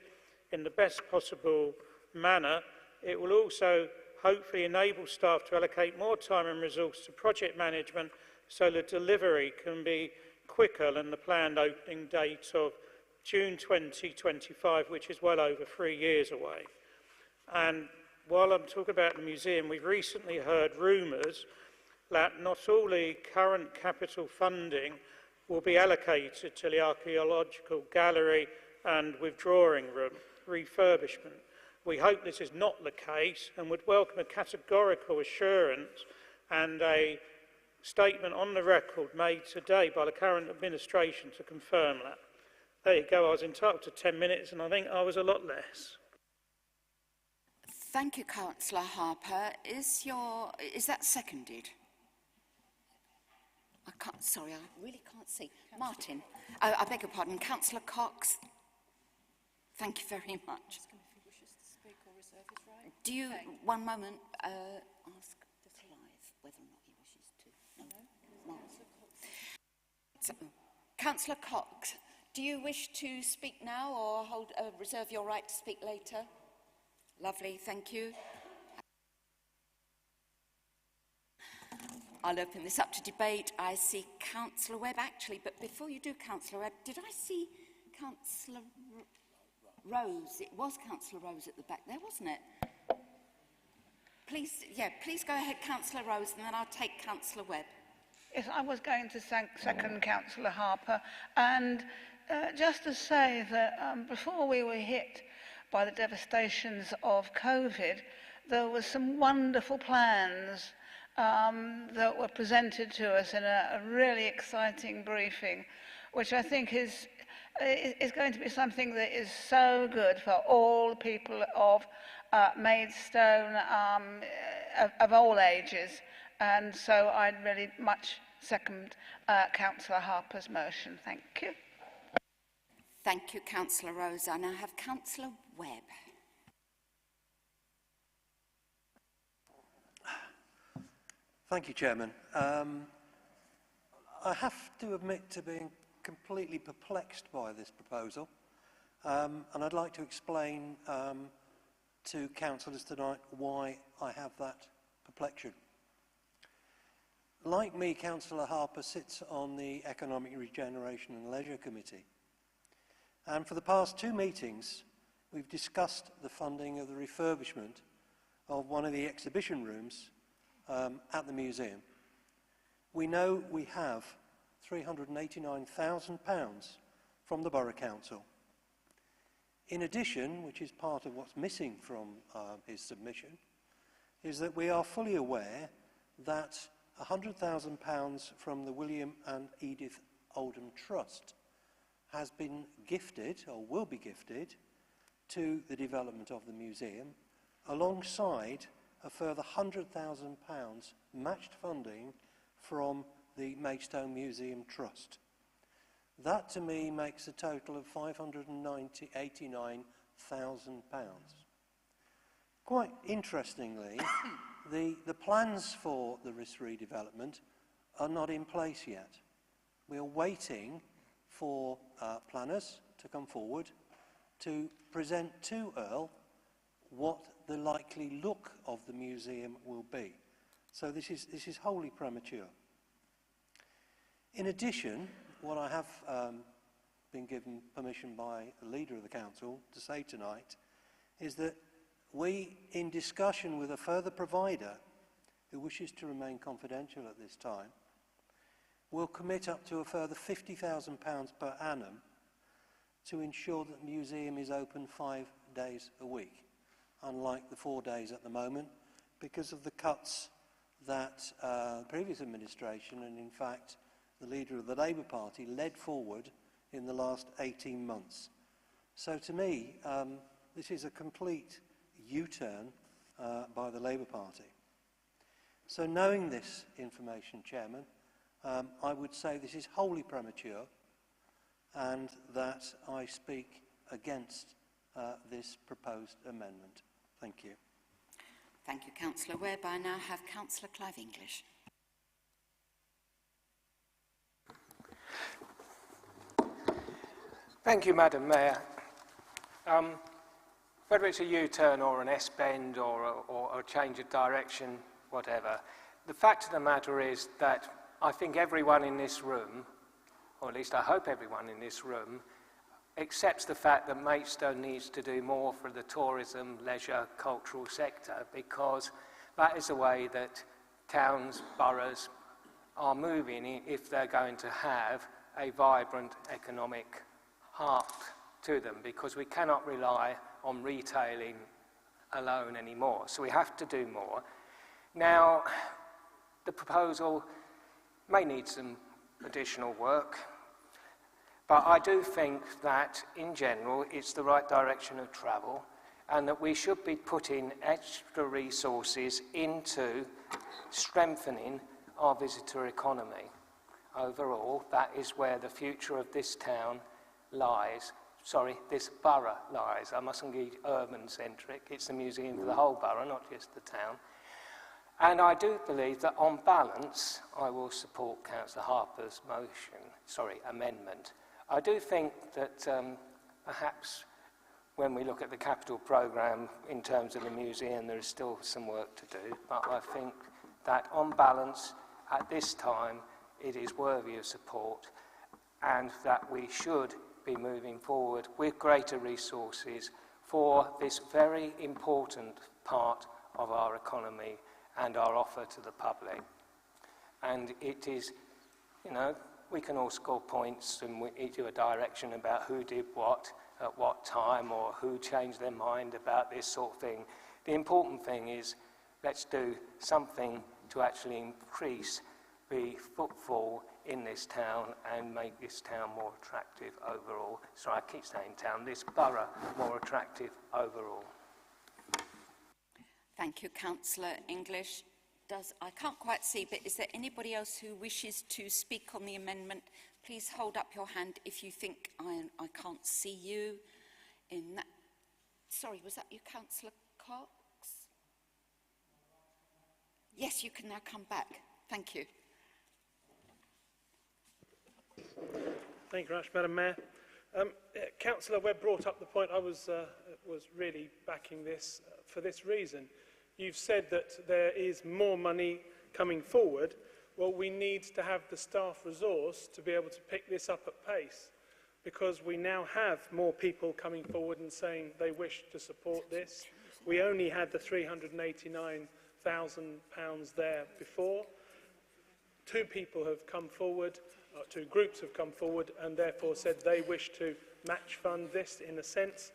in the best possible manner. It will also hopefully enable staff to allocate more time and resource to project management so the delivery can be quicker than the planned opening date of June 2025, which is well over 3 years away. And while I'm talking about the museum, we've recently heard rumours that not all the current capital funding will be allocated to the archaeological gallery and withdrawing room refurbishment. We hope this is not the case and would welcome a categorical assurance and a statement on the record made today by the current administration to confirm that. There you go, I was entitled to 10 minutes and I think I was a lot less. Thank you, Councillor Harper. Is that seconded? Sorry, I really can't see. Martin. Oh, I beg your pardon. Councillor Cox. Thank you very much. Do you, one moment, ask Clive whether or not he wishes to? No. So, Councillor Cox, do you wish to speak now or reserve your right to speak later? Lovely, thank you. I'll open this up to debate. I see Councillor Webb, actually, but before you do, Councillor Webb, did I see Councillor Rose? It was Councillor Rose at the back there, wasn't it? Please go ahead, Councillor Rose, and then I'll take Councillor Webb. Yes, I was going to second Councillor Harper, and just to say that before we were hit by the devastations of COVID, there were some wonderful plans that were presented to us in a really exciting briefing, which I think is going to be something that is so good for all people of Maidstone, of all ages, And so I'd really much second Councillor Harper's motion. Thank you. Thank you, Councillor Rose. I now have Councillor Webb. Thank you, Chairman. I have to admit to being completely perplexed by this proposal, and I'd like to explain to councillors tonight why I have that perplexion. Like me, Councillor Harper sits on the Economic Regeneration and Leisure Committee, and for the past 2 meetings we've discussed the funding of the refurbishment of one of the exhibition rooms at the museum. We know we have £389,000 from the Borough Council. In addition, which is part of what's missing from his submission, is that we are fully aware that £100,000 from the William and Edith Oldham Trust has been gifted, or will be gifted, to the development of the museum, alongside a further £100,000 matched funding from the Maidstone Museum Trust. That to me makes a total of £589,000. Quite interestingly, the plans for this redevelopment are not in place yet. We are waiting for planners to come forward to present to Earl what the likely look of the museum will be. So this is wholly premature. In addition, what I have been given permission by the leader of the council to say tonight is that we, in discussion with a further provider who wishes to remain confidential at this time, will commit up to a further £50,000 per annum to ensure that the museum is open 5 days a week, unlike the 4 days at the moment, because of the cuts that the previous administration, and in fact the leader of the Labour Party, led forward in the last 18 months. So to me, this is a complete U-turn by the Labour Party. So knowing this information, Chairman, I would say this is wholly premature, and that I speak against this proposed amendment. Thank you. Thank you, Councillor Webb. I now have Councillor Clive English. Thank you, Madam Mayor. Whether it's a U-turn or an S-bend or a change of direction, whatever, the fact of the matter is that I think everyone in this room, or at least I hope everyone in this room, accepts the fact that Maidstone needs to do more for the tourism, leisure, cultural sector, because that is the way that towns, boroughs are moving if they're going to have a vibrant economic heart to them, because we cannot rely on retailing alone anymore. So we have to do more. Now, the proposal may need some additional work, but I do think that, in general, it's the right direction of travel, and that we should be putting extra resources into strengthening our visitor economy. Overall, that is where the future of this town lies. Sorry, this borough lies. I mustn't be urban-centric. It's the museum for the whole borough, not just the town. And I do believe that, on balance, I will support Councillor Harper's amendment. I do think that perhaps when we look at the capital programme in terms of the museum, there is still some work to do, but I think that, on balance, at this time, it is worthy of support, and that we should be moving forward with greater resources for this very important part of our economy and our offer to the public. And it is, you know, we can all score points and do a direction about who did what at what time, or who changed their mind about this sort of thing. The important thing is, let's do something to actually increase the footfall in this town and make this town more attractive overall. Sorry, I keep saying town, this borough more attractive overall. Thank you, Councillor English. I can't quite see, but is there anybody else who wishes to speak on the amendment? Please hold up your hand if you think I can't see you. In that, sorry, was that you, Councillor Cox? Yes, you can now come back. Thank you. Thank you very much, Madam Mayor. Councillor Webb brought up the point. I was really backing this for this reason. You've said that there is more money coming forward. Well, we need to have the staff resource to be able to pick this up at pace, because we now have more people coming forward and saying they wish to support this. We only had the £389,000 there before. Two people have come forward, two groups have come forward and therefore said they wish to match fund this in a sense.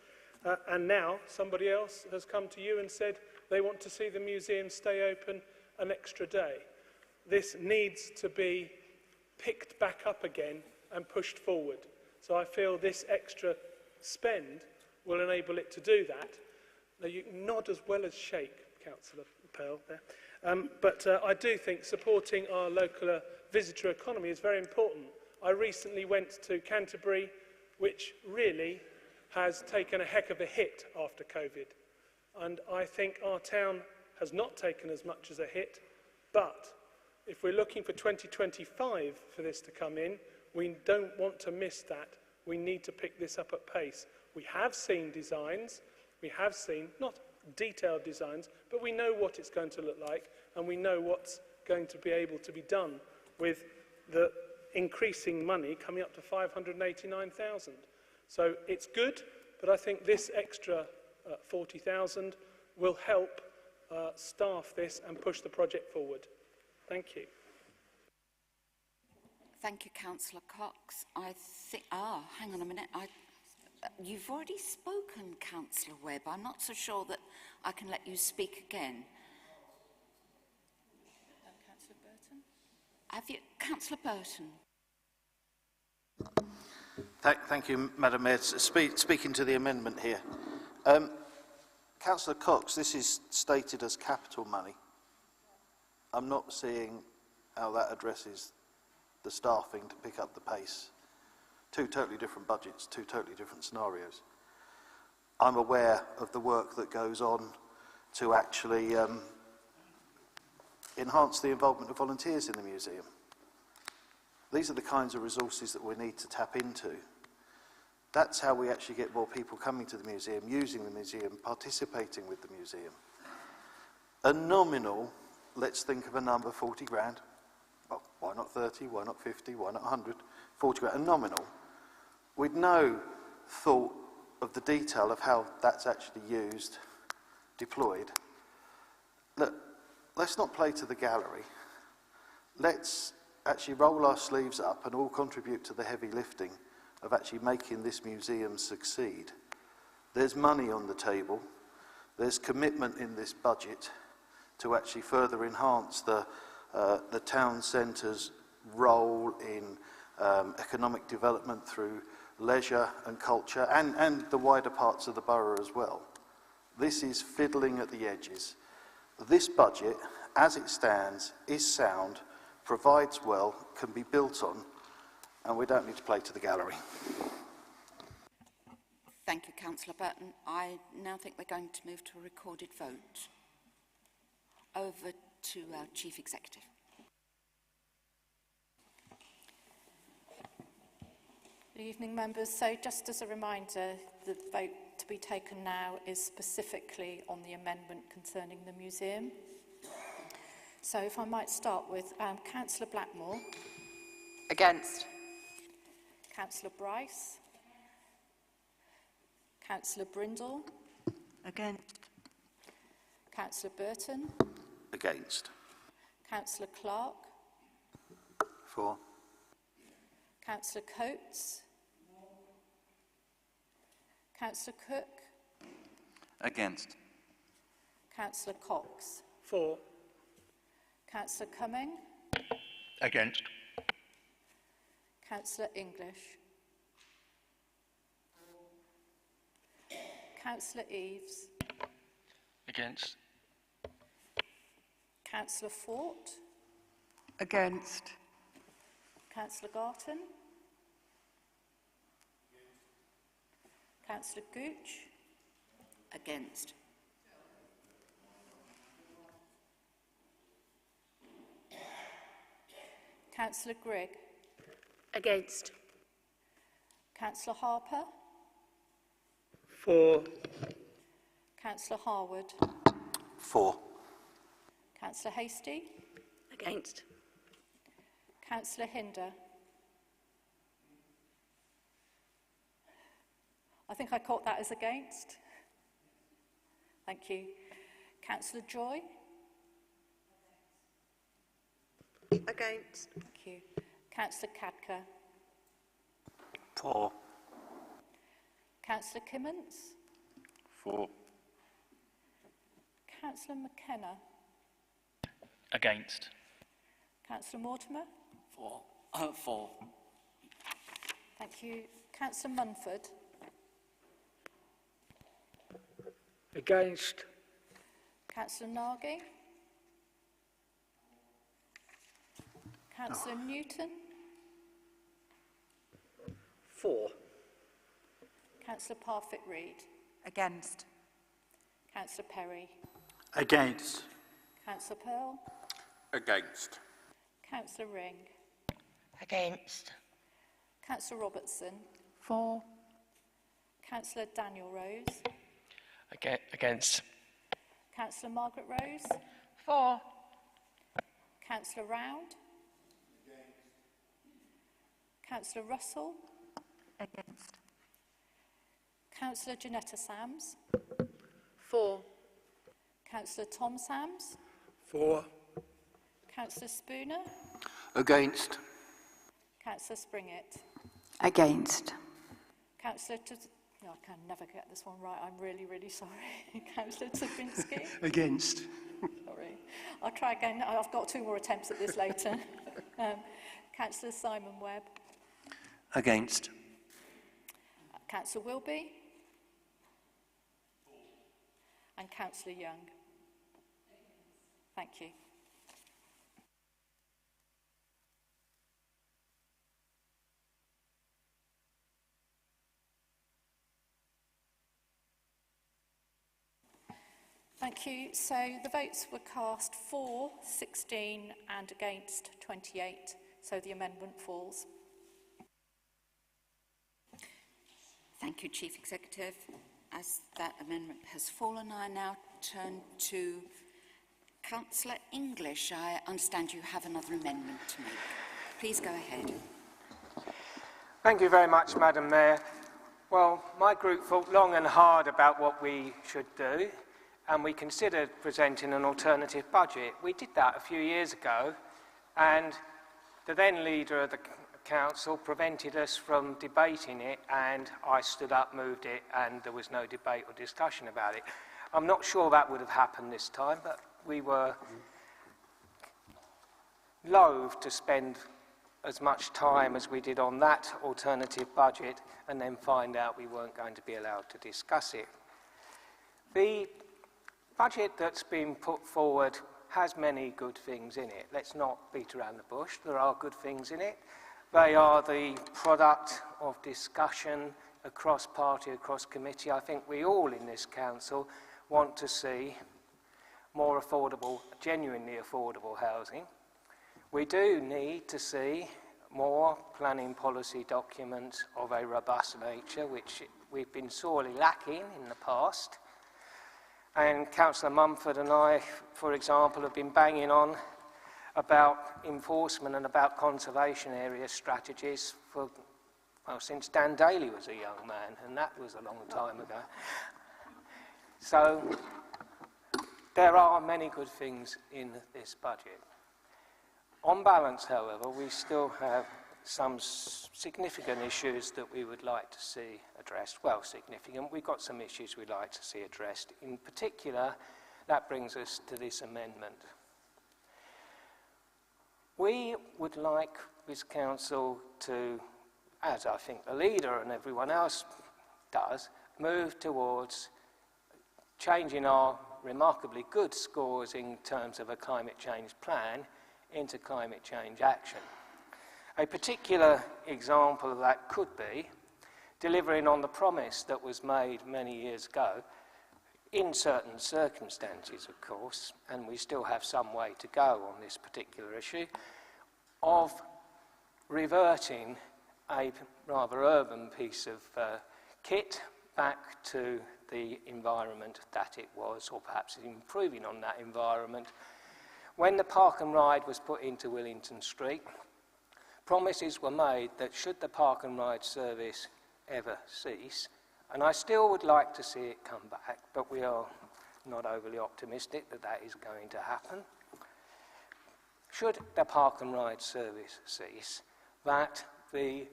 And now somebody else has come to you and said they want to see the museum stay open an extra day. This needs to be picked back up again and pushed forward. So I feel this extra spend will enable it to do that. Now you can nod as well as shake, Councillor Pearl, there. But I do think supporting our local visitor economy is very important. I recently went to Canterbury, which really has taken a heck of a hit after COVID. And I think our town has not taken as much as a hit, but if we're looking for 2025 for this to come in, we don't want to miss that. We need to pick this up at pace. We have seen designs, we have seen, not detailed designs, but we know what it's going to look like, and we know what's going to be able to be done with the increasing money coming up to 589,000. So it's good, but I think this extra 40,000 will help staff this and push the project forward. Thank you. Thank you, Councillor Cox. I think, hang on a minute. You've already spoken, Councillor Webb. I'm not so sure that I can let you speak again. Councillor Burton? Have you, Councillor Burton? Thank you, Madam Mayor. Speaking to the amendment here. Councillor Cox, this is stated as capital money. I'm not seeing how that addresses the staffing to pick up the pace. Two totally different budgets, two totally different scenarios. I'm aware of the work that goes on to actually enhance the involvement of volunteers in the museum. These are the kinds of resources that we need to tap into. That's how we actually get more people coming to the museum, using the museum, participating with the museum. A nominal, let's think of a number, 40 grand. Well, why not 30, why not 50, why not 100? 40 grand, a nominal. With no thought of the detail of how that's actually used, deployed. Look, let's not play to the gallery. Let's actually roll our sleeves up and all contribute to the heavy lifting of actually making this museum succeed. There's money on the table. There's commitment in this budget to actually further enhance the town centre's role in economic development through leisure and culture and the wider parts of the borough as well. This is fiddling at the edges. This budget, as it stands, is sound, provides well, can be built on, and we don't need to play to the gallery. Thank you, Councillor Burton. I now think we're going to move to a recorded vote. Over to our Chief Executive. Good evening, members. So just as a reminder, the vote to be taken now is specifically on the amendment concerning the museum. So if I might start with Councillor Blackmore. Against. Councillor Bryce. Councillor Brindle. Against. Councillor Burton. Against. Councillor Clark. For. Councillor Coates. Councillor Cook. Against. Councillor Cox. For. Councillor Cumming. Against. Councillor English. Councillor Eaves. Against. Councillor Fort? Against. Councillor Garton? Councillor Gooch? Against. Councillor Grigg? Against. Councillor Harper? For. Councillor Harwood? For. Councillor Hasty? Against. Councillor Hinder? I think I caught that as against. Thank you. Councillor Joy? Against. Thank you. Councillor Cadker? For. Councillor Kimmins? For. Councillor McKenna? Against. Councillor Mortimer? For. For. Thank you. Councillor Munford? Against. Councillor Nagy? Councillor Newton? For. Councillor Parfitt-Reed? Against. Councillor Perry? Against. Councillor Pearl? Against. Councillor Ring? Against. Councillor Robertson? For. Councillor Daniel Rose? Against. Councillor Margaret Rose? For. Councillor Round? Councillor Russell? Against. Councillor Janetta Sams? For. Councillor Tom Sams? For. Councillor Spooner? Against. Councillor Springett? Against. Councillor no, I can never get this one right. I'm really, really sorry. Councillor Tubinsky? Against. Sorry. I'll try again. I've got 2 more attempts at this later. Councillor Simon Webb? Against. Councillor Wilby? And Councillor Young? Thank you. Thank you. So the votes were cast for 16 and against 28. So the amendment falls. Thank you, Chief Executive. As that amendment has fallen, I now turn to Councillor English. I understand you have another amendment to make. Please go ahead. Thank you very much, Madam Mayor. Well, my group thought long and hard about what we should do, and we considered presenting an alternative budget. We did that a few years ago, and the then leader of the council prevented us from debating it, and I stood up, moved it, and there was no debate or discussion about it. I'm not sure that would have happened this time, but we were loath to spend as much time as we did on that alternative budget and then find out we weren't going to be allowed to discuss it. The budget that's been put forward has many good things in it. Let's not beat around the bush. There are good things in it. They are the product of discussion across party, across committee. I think we all in this council want to see more affordable, genuinely affordable housing. We do need to see more planning policy documents of a robust nature, which we've been sorely lacking in the past. And Councillor Mumford and I, for example, have been banging on about enforcement and about conservation area strategies for, well, since Dan Daly was a young man, and that was a long time ago. So there are many good things in this budget. On balance, however, we still have some significant issues that we would like to see addressed. Well, significant. We've got some issues we'd like to see addressed. In particular, that brings us to this amendment. We would like this council to, as I think the leader and everyone else does, move towards changing our remarkably good scores in terms of a climate change plan into climate change action. A particular example of that could be delivering on the promise that was made many years ago, in certain circumstances, of course, and we still have some way to go on this particular issue, of reverting a rather urban piece of kit back to the environment that it was, or perhaps improving on that environment. When the Park and Ride was put into Wellington Street, promises were made that should the Park and Ride service ever cease, and I still would like to see it come back, but we are not overly optimistic that that is going to happen. Should the Park and Ride service cease, that the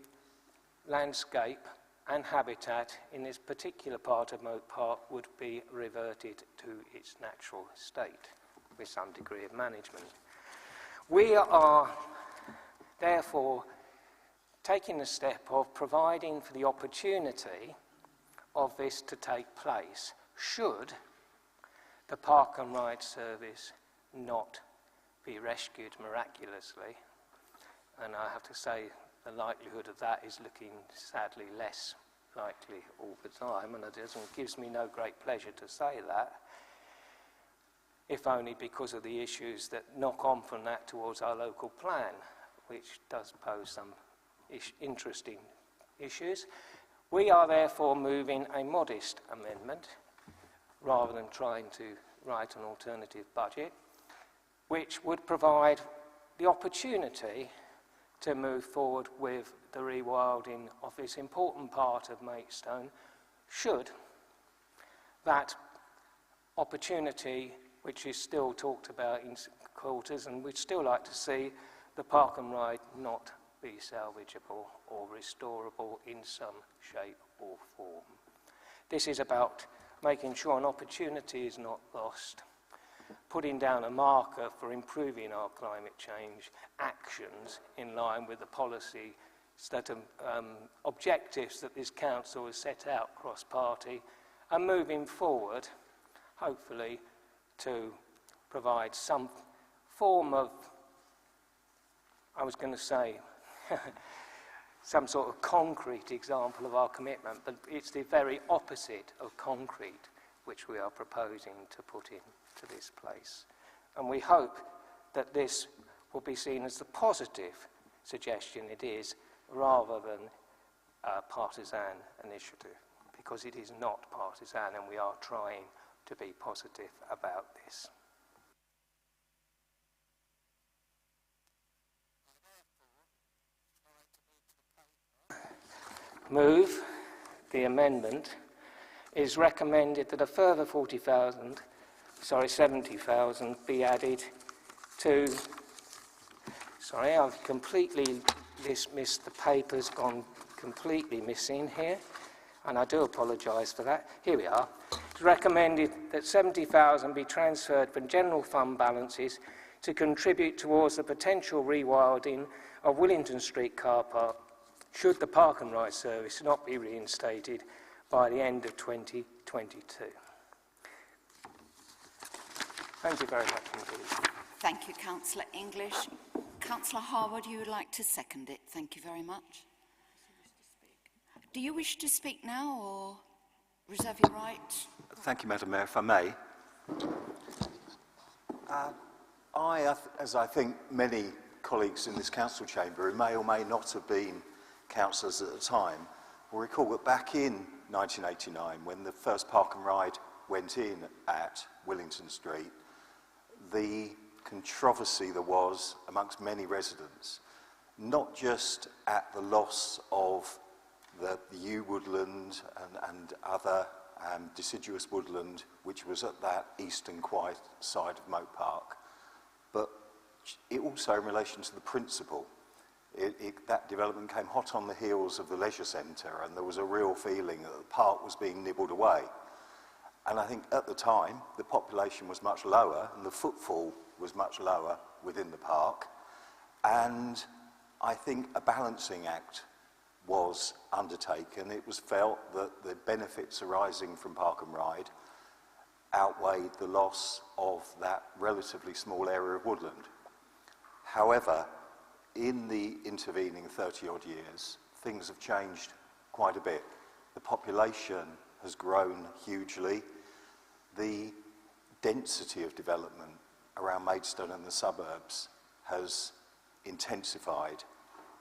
landscape and habitat in this particular part of Moat Park would be reverted to its natural state with some degree of management. We are therefore taking the step of providing for the opportunity of this to take place should the Park and Ride service not be rescued miraculously. And I have to say the likelihood of that is looking sadly less likely all the time, and it gives me no great pleasure to say that, if only because of the issues that knock on from that towards our local plan, which does pose some interesting issues. We are therefore moving a modest amendment, rather than trying to write an alternative budget, which would provide the opportunity to move forward with the rewilding of this important part of Maidstone, should that opportunity, which is still talked about in quarters, and we'd still like to see the Park and Ride not be salvageable or restorable in some shape or form. This is about making sure an opportunity is not lost, putting down a marker for improving our climate change actions in line with the policy objectives that this council has set out cross-party, and moving forward, hopefully, to provide some form of, I was going to say, some sort of concrete example of our commitment, but it's the very opposite of concrete which we are proposing to put into this place. And we hope that this will be seen as the positive suggestion it is, rather than a partisan initiative, because it is not partisan, and we are trying to be positive about this. Move the amendment is recommended that a further 70,000 be added to, sorry, I've completely missed the papers, gone completely missing here, and I do apologise for that. Here we are. It's recommended that 70,000 be transferred from general fund balances to contribute towards the potential rewilding of Wellington Street car park, should the Park and Ride service not be reinstated by the end of 2022. Thank you very much indeed. Thank you, Councillor English. Councillor Harwood, you would like to second it. Thank you very much. Do you wish to speak now or reserve your right? Thank you, Madam Mayor. If I may. As I think many colleagues in this council chamber who may or may not have been councillors at the time will recall that back in 1989, when the first Park and Ride went in at Wellington Street, the controversy there was amongst many residents, not just at the loss of the yew woodland and other deciduous woodland, which was at that eastern quiet side of Moat Park, but it also in relation to the principle. That development came hot on the heels of the leisure centre, and there was a real feeling that the park was being nibbled away. And I think at the time, the population was much lower and the footfall was much lower within the park. And I think a balancing act was undertaken. It was felt that the benefits arising from Park and Ride outweighed the loss of that relatively small area of woodland. However, in the intervening 30-odd years, things have changed quite a bit. The population has grown hugely. The density of development around Maidstone and the suburbs has intensified,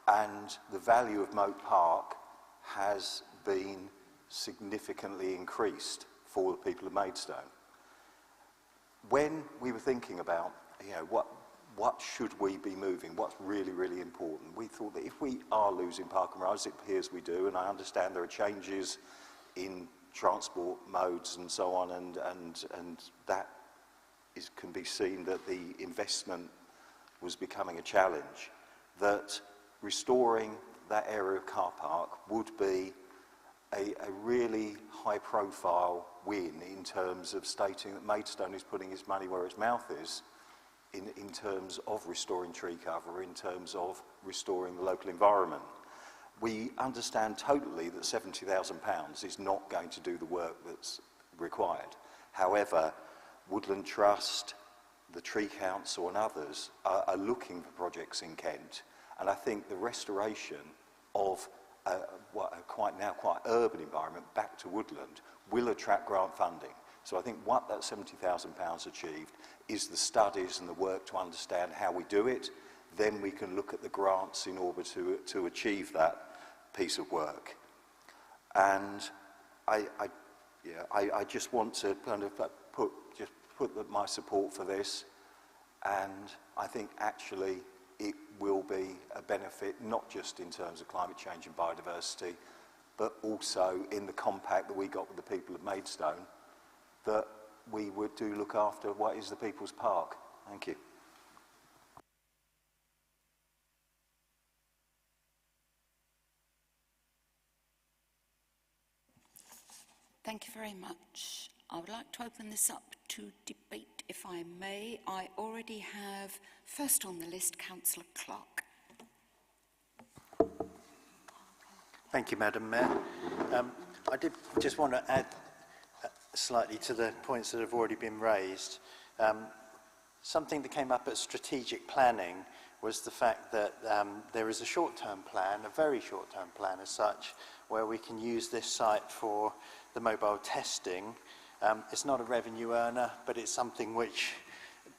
and the value of Moat Park has been significantly increased for the people of Maidstone. When we were thinking about, what should we be moving, what's really, really important, we thought that if we are losing park and rides, it appears we do, and I understand there are changes in transport modes and so on, and that can be seen that the investment was becoming a challenge, that restoring that area of car park would be a really high-profile win in terms of stating that Maidstone is putting its money where its mouth is in terms of restoring tree cover, in terms of restoring the local environment. We understand totally that £70,000 is not going to do the work that's required. However, Woodland Trust, the Tree Council and others are looking for projects in Kent, and I think the restoration of what a quite urban environment back to woodland will attract grant funding. So I think what that £70,000 achieved is the studies and the work to understand how we do it. Then we can look at the grants in order to achieve that piece of work. And I just want to kind of put my support for this, and I think actually it will be a benefit not just in terms of climate change and biodiversity, but also in the compact that we got with the people of Maidstone, that we would do look after what is the People's Park. Thank you. Thank you very much. I would like to open this up to debate, if I may. I already have, first on the list, Councillor Clark. Thank you, Madam Mayor. I did just want to add slightly to the points that have already been raised. Something that came up at strategic planning was the fact that there is a short-term plan, a very short-term plan as such, where we can use this site for the mobile testing. It's not a revenue earner, but it's something which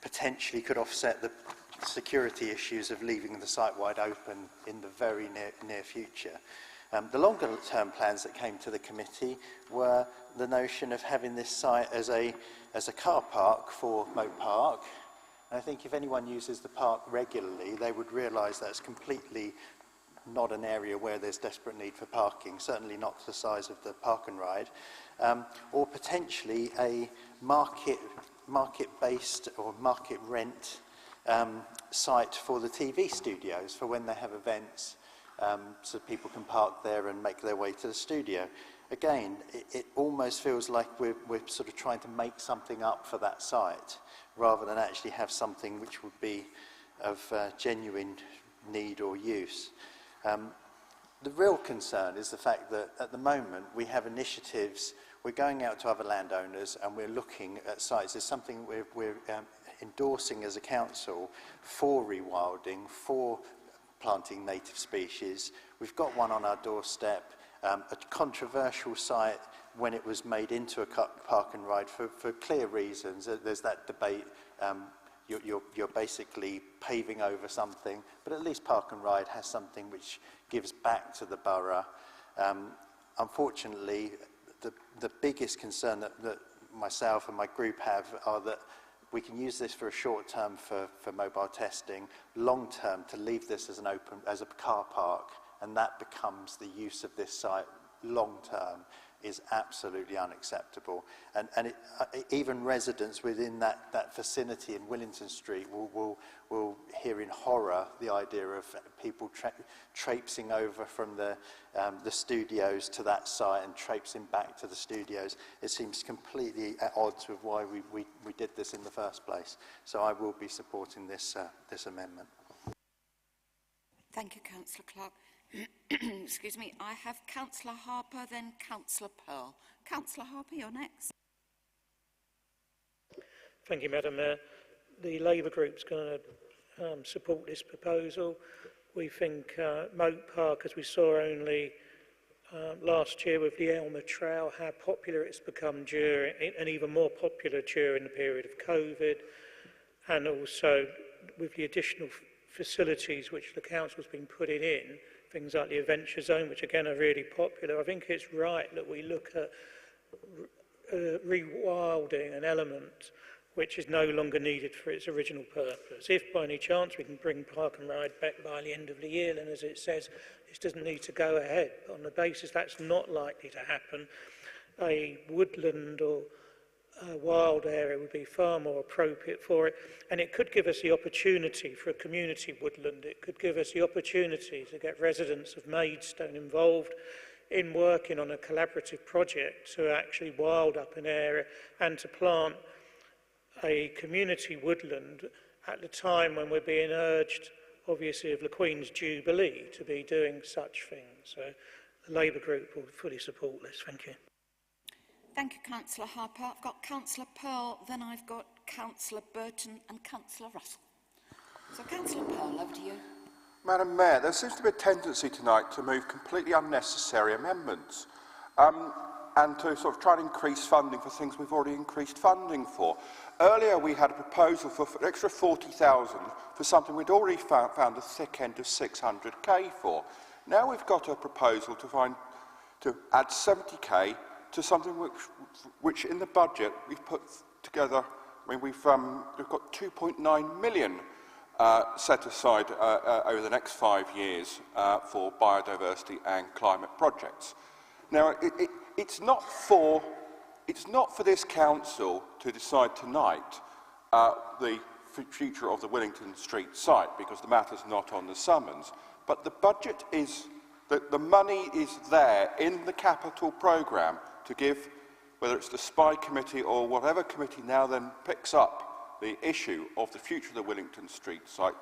potentially could offset the security issues of leaving the site wide open in the very near future. The longer term plans that came to the committee were the notion of having this site as a car park for Moat Park. And I think if anyone uses the park regularly, they would realise that's completely not an area where there's desperate need for parking, certainly not the size of the park and ride, or potentially a market-based or market rent site for the TV studios for when they have events, so people can park there and make their way to the studio. Again, it almost feels like we're sort of trying to make something up for that site rather than actually have something which would be of genuine need or use. The real concern is the fact that at the moment we have initiatives, we're going out to other landowners and we're looking at sites. There's something we're endorsing as a council for rewilding, for planting native species. We've got one on our doorstep, a controversial site when it was made into a park and ride for clear reasons. There's that debate. You're basically paving over something, but at least Park and Ride has something which gives back to the borough. Unfortunately, the biggest concern that myself and my group have are that we can use this for a short term for mobile testing, long term to leave this as as a car park, and that becomes the use of this site long term is absolutely unacceptable. And even residents within that vicinity in Wellington Street will hear in horror the idea of people traipsing over from the studios to that site and traipsing back to the studios. It seems completely at odds with why we did this in the first place. So I will be supporting this amendment. Thank you, Councillor Clark. Excuse me, I have Councillor Harper, then Councillor Pearl. Councillor Harper, you're next. Thank you, Madam Mayor. The Labour Group's going to support this proposal. We think Moat Park, as we saw only last year with the Elmer Trail, how popular it's become during, and even more popular during the period of COVID, and also with the additional facilities which the council's been putting in, things like the Adventure Zone, which again are really popular. I think it's right that we look at rewilding an element which is no longer needed for its original purpose. If by any chance we can bring Park and Ride back by the end of the year, then as it says, this doesn't need to go ahead. But on the basis that's not likely to happen, a woodland or a wild area would be far more appropriate for it. And it could give us the opportunity for a community woodland. It could give us the opportunity to get residents of Maidstone involved in working on a collaborative project to actually wild up an area and to plant a community woodland at the time when we're being urged, obviously, of the Queen's Jubilee to be doing such things. So the Labour Group will fully support this. Thank you. Thank you, Councillor Harper. I've got Councillor Pearl, then I've got Councillor Burton and Councillor Russell. So Councillor Pearl, over to you. Madam Mayor, there seems to be a tendency tonight to move completely unnecessary amendments and to sort of try and increase funding for things we've already increased funding for. Earlier we had a proposal for an extra 40,000 for something we'd already found a thick end of 600k for. Now we've got a proposal to add 70k to something which in the budget we've put together. I mean, we've got 2.9 million set aside over the next 5 years for biodiversity and climate projects. Now, it's not for this council to decide tonight the future of the Wellington Street site, because the matter's not on the summons. But the budget is, the money is there in the capital programme to give, whether it's the SPY committee or whatever committee now then picks up the issue of the future of the Wellington Street site.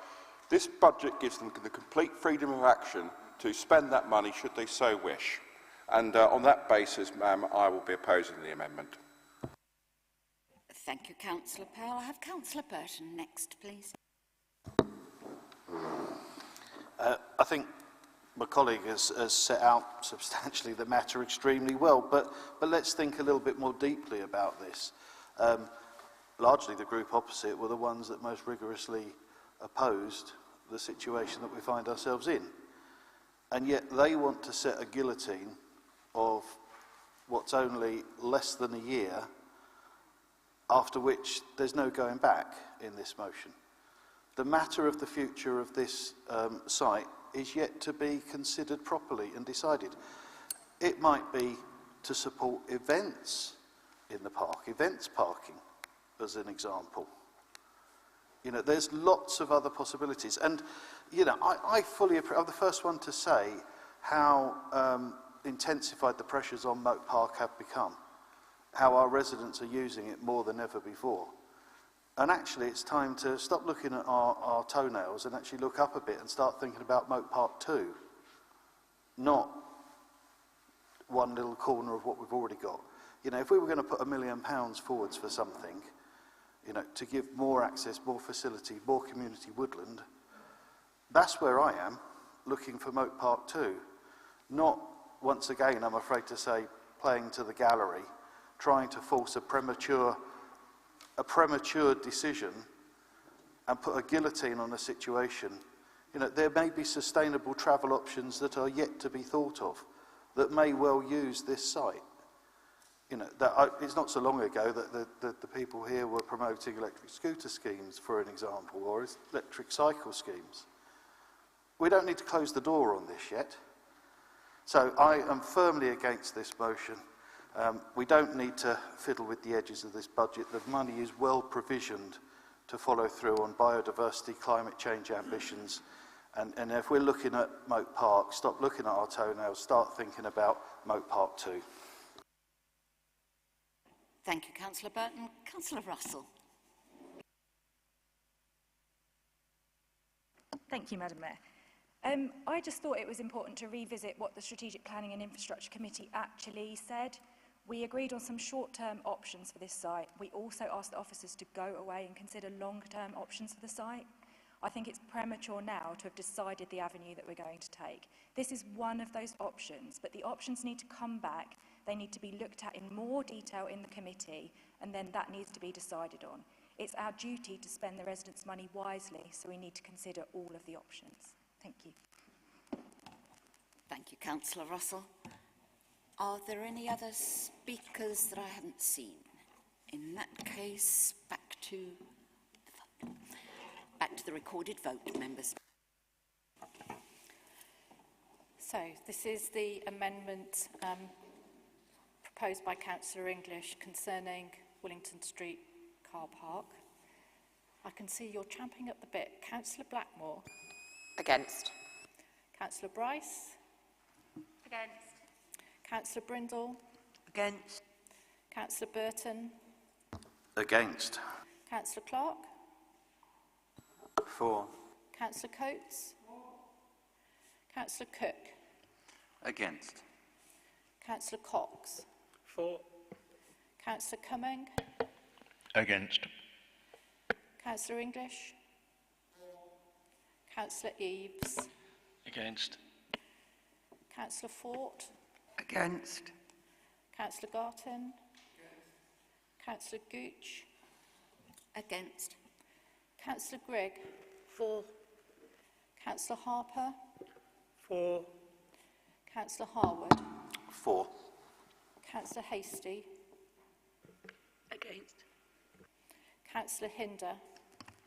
This budget gives them the complete freedom of action to spend that money should they so wish. And on that basis, ma'am, I will be opposing the amendment. Thank you, Councillor Pearl. I have Councillor Burton next, please. I think my colleague has set out substantially the matter extremely well, but let's think a little bit more deeply about this. Largely the group opposite were the ones that most rigorously opposed the situation that we find ourselves in. And yet they want to set a guillotine of what's only less than a year, after which there's no going back in this motion. The matter of the future of this site is yet to be considered properly and decided. It might be to support events in the park, events parking, as an example. You know, there's lots of other possibilities. And, you know, I fully appreciate, I'm the first one to say how intensified the pressures on Moat Park have become, how our residents are using it more than ever before. And actually, it's time to stop looking at our toenails and actually look up a bit and start thinking about Moat Park 2, not one little corner of what we've already got. You know, if we were going to put £1 million forwards for something, you know, to give more access, more facility, more community woodland, that's where I am, looking for Moat Park 2. Not, once again, I'm afraid to say, playing to the gallery, trying to force a premature decision and put a guillotine on a situation. You know, there may be sustainable travel options that are yet to be thought of that may well use this site. You know, it's not so long ago that the people here were promoting electric scooter schemes, for an example, or electric cycle schemes. We don't need to close the door on this yet. So I am firmly against this motion. We don't need to fiddle with the edges of this budget. The money is well provisioned to follow through on biodiversity, climate change ambitions. And if we're looking at Moat Park, stop looking at our toenails, start thinking about Moat Park 2. Thank you, Councillor Burton. Councillor Russell. Thank you, Madam Mayor. I just thought it was important to revisit what the Strategic Planning and Infrastructure Committee actually said We agreed on some short-term options for this site. We also asked the officers to go away and consider long-term options for the site. I think it's premature now to have decided the avenue that we're going to take. This is one of those options, but the options need to come back. They need to be looked at in more detail in the committee, and then that needs to be decided on. It's our duty to spend the residents' money wisely, so we need to consider all of the options. Thank you. Thank you, Councillor Russell. Are there any other speakers that I haven't seen? In that case, back to the recorded vote, members. So this is the amendment proposed by Councillor English concerning Wellington Street car park. I can see you're champing at the bit. Councillor Blackmore. Against. Councillor Bryce. Against. Councillor Brindle. Against. Councillor Burton. Against. Councillor Clark. For. Councillor Coates. Councillor Cook. Against. Councillor Cox. For. Councillor Cumming. Against. Councillor English. Councillor Eaves. Against. Councillor Fort. Against. Councillor Garton. Councillor Gooch. Against. Councillor Grigg. For. Councillor Harper. For. Councillor Harwood. For. Councillor Hasty. Against. Councillor Hinder.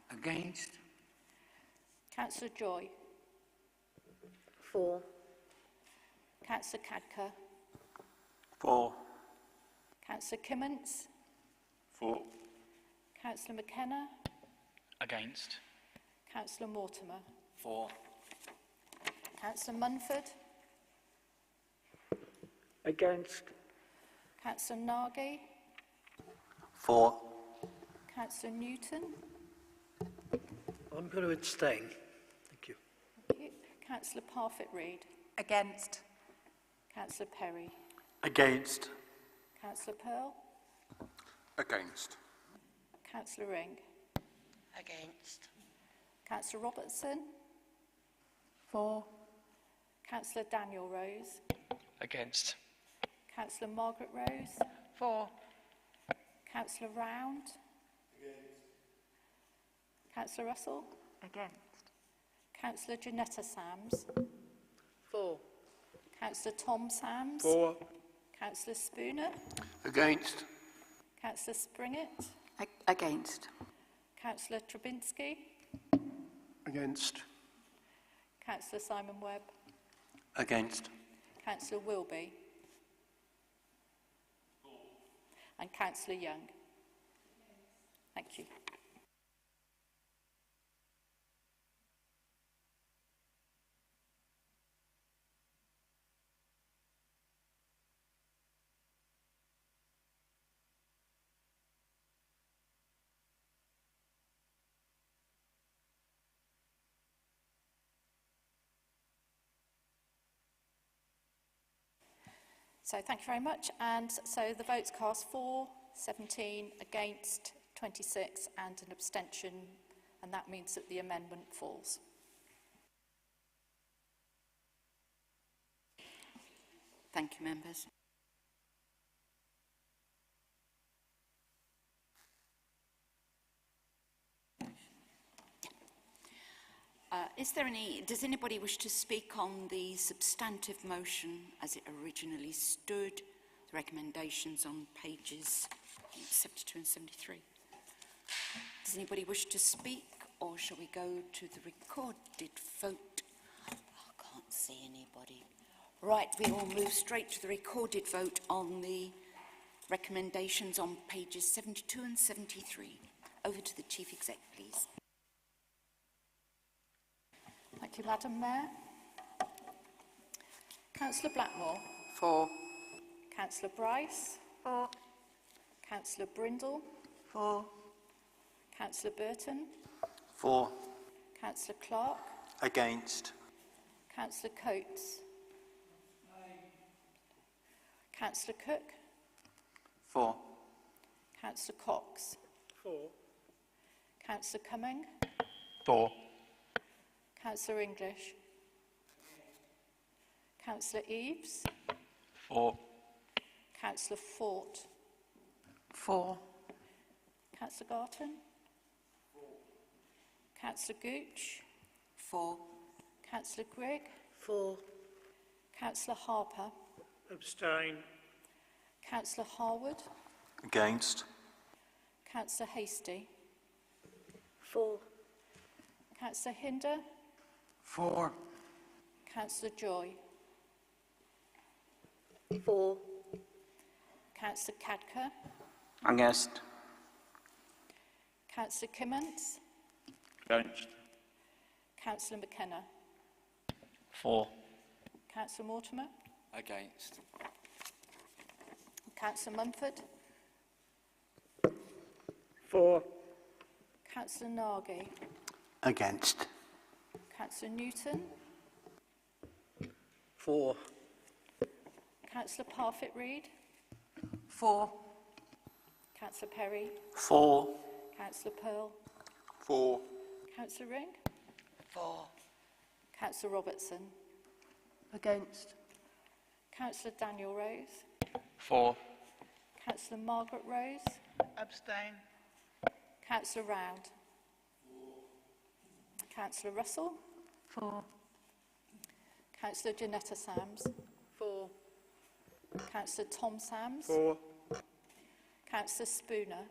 Against. Councillor Joy. For. Councillor Cadker. For. Councillor Kimmins. For. Councillor McKenna. Against. Councillor Mortimer. For. Councillor Munford. Against. Councillor Nagy. For. Councillor Newton. I'm going to abstain. Thank you. Thank you. Councillor Parfitt-Reid. Against. Councillor Perry. Against. Councillor Pearl. Against. Councillor Ring. Against. Councillor Robertson. For. Councillor Daniel Rose. Against. Councillor Margaret Rose. For. Councillor Round. Councillor Russell. Against. Councillor Janetta Sams. For. Councillor Tom Sams. For. Councillor Spooner. Against. Councillor Springett. Against. Councillor Trubinsky. Against. Councillor Simon Webb. Against. Councillor Wilby. And Councillor Young. Thank you. So thank you very much. And so the votes cast for, 17, against, 26, and an abstention, and that means that the amendment falls. Thank you, members. Does anybody wish to speak on the substantive motion as it originally stood, the recommendations on pages 72 and 73? Does anybody wish to speak, or shall we go to the recorded vote? I can't see anybody. Right, we will move straight to the recorded vote on the recommendations on pages 72 and 73. Over to the Chief Exec, please. Thank you, Madam Mayor. Councillor Blackmore. For. Councillor Bryce. For. Councillor Brindle. For. Councillor Burton. For. Councillor Clark. Against. Councillor Coates. Councillor Cook. 4. Councillor Cox. 4. Councillor Cumming. 4. Councillor English. Councillor Eaves. 4. Councillor Fort. 4. Councillor Garton. 4. Councillor Gooch. 4. Councillor Grigg. 4. Councillor Harper. Abstain. Councillor Harwood. Against? Councillor Hasty. 4. Councillor Hinder. 4. Councillor Joy. 4. Councillor Cadker. Against. Councillor Kimmons. Against. Councillor McKenna. 4. Councillor Mortimer. Against. Councillor Mumford. 4. Councillor Nagy. Against. Councillor Newton. 4. Councillor Parfitt-Reid. 4. Councillor Perry. 4. Councillor Pearl. 4. Councillor Ring. 4. Councillor Robertson. Against. Councillor Daniel Rose. 4. Councillor Margaret Rose. Abstain. Councillor Round. Councillor Russell. 4. Councillor Janetta Sams. 4. Councillor Tom Sams. 4. Councillor Spooner.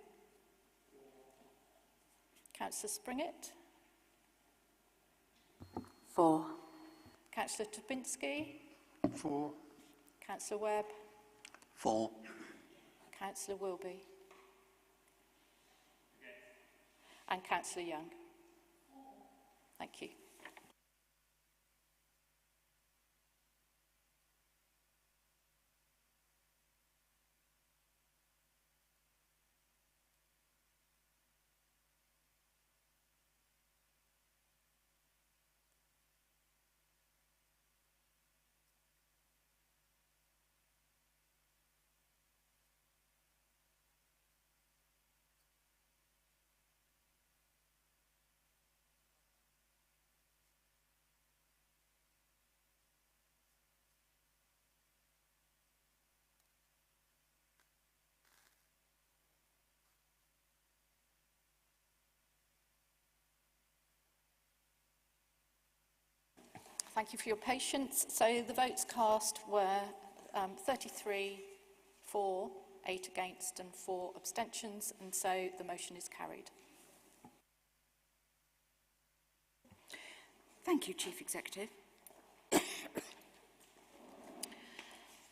Councillor Springett. 4. Councillor Tobinski. 4. Councillor Webb. 4. Councillor Wilby. And Councillor Young. Thank you. Thank you for your patience. So the votes cast were 33 for, 8 against and 4 abstentions, and so the motion is carried. Thank you, Chief Executive.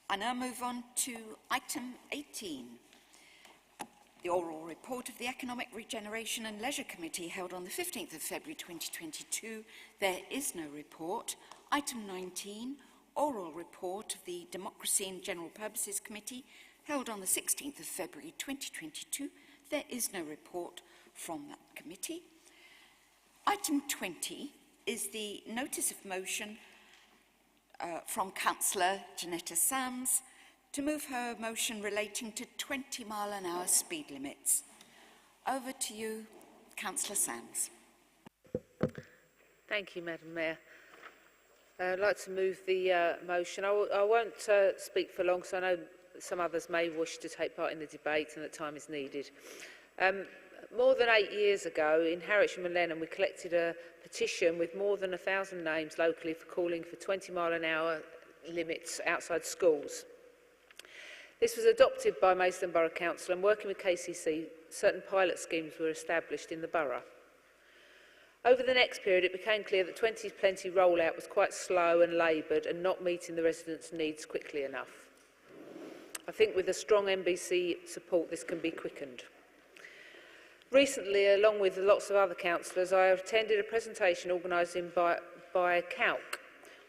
I now move on to item 18. The oral report of the Economic Regeneration and Leisure Committee held on the 15th of February 2022. There is no report. Item 19, oral report of the Democracy and General Purposes Committee held on the 16th of February 2022. There is no report from that committee. Item 20 is the notice of motion from Councillor Janetta Sams to move her motion relating to 20-mile-an-hour speed limits. Over to you, Councillor Sams. Thank you, Madam Mayor. I'd like to move the motion. I won't speak for long, because I know some others may wish to take part in the debate and that time is needed. More than 8 years ago, in Harwich and Lenham, we collected a petition with more than 1,000 names locally for calling for 20-mile-an-hour limits outside schools. This was adopted by Maidstone Borough Council, and working with KCC, certain pilot schemes were established in the borough. Over the next period, it became clear that 20 Plenty rollout was quite slow and laboured and not meeting the residents' needs quickly enough. I think with a strong MBC support, this can be quickened. Recently, along with lots of other councillors, I attended a presentation organised by Calc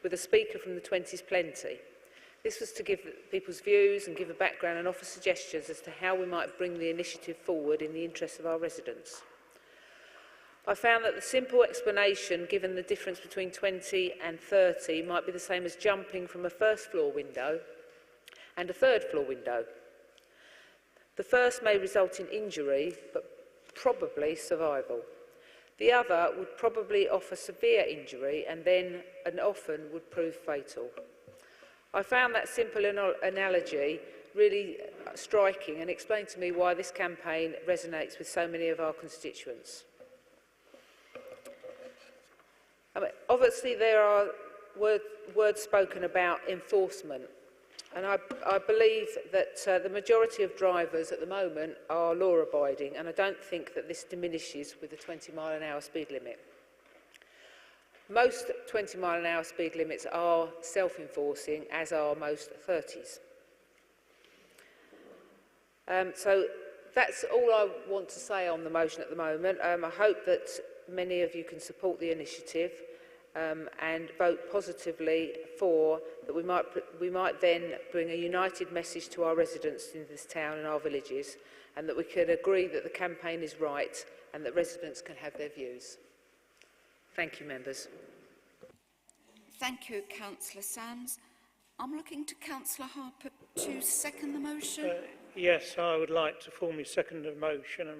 with a speaker from the 20s Plenty. This was to give people's views and give a background and offer suggestions as to how we might bring the initiative forward in the interests of our residents. I found that the simple explanation given the difference between 20 and 30 might be the same as jumping from a first floor window and a third floor window. The first may result in injury, but probably survival. The other would probably offer severe injury and then and often would prove fatal. I found that simple analogy really striking and explained to me why this campaign resonates with so many of our constituents. Obviously there are words spoken about enforcement, and I believe that the majority of drivers at the moment are law-abiding, and I don't think that this diminishes with the 20-mile-an-hour speed limit. Most 20-mile-an-hour speed limits are self-enforcing, as are most 30s. So that's all I want to say on the motion at the moment. I hope that many of you can support the initiative and vote positively for that. We might then bring a united message to our residents in this town and our villages, and that we can agree that the campaign is right and that residents can have their views. Thank you, members. Thank you, Councillor Sams. I'm looking to Councillor Harper to second the motion. Yes, I would like to formally second the motion and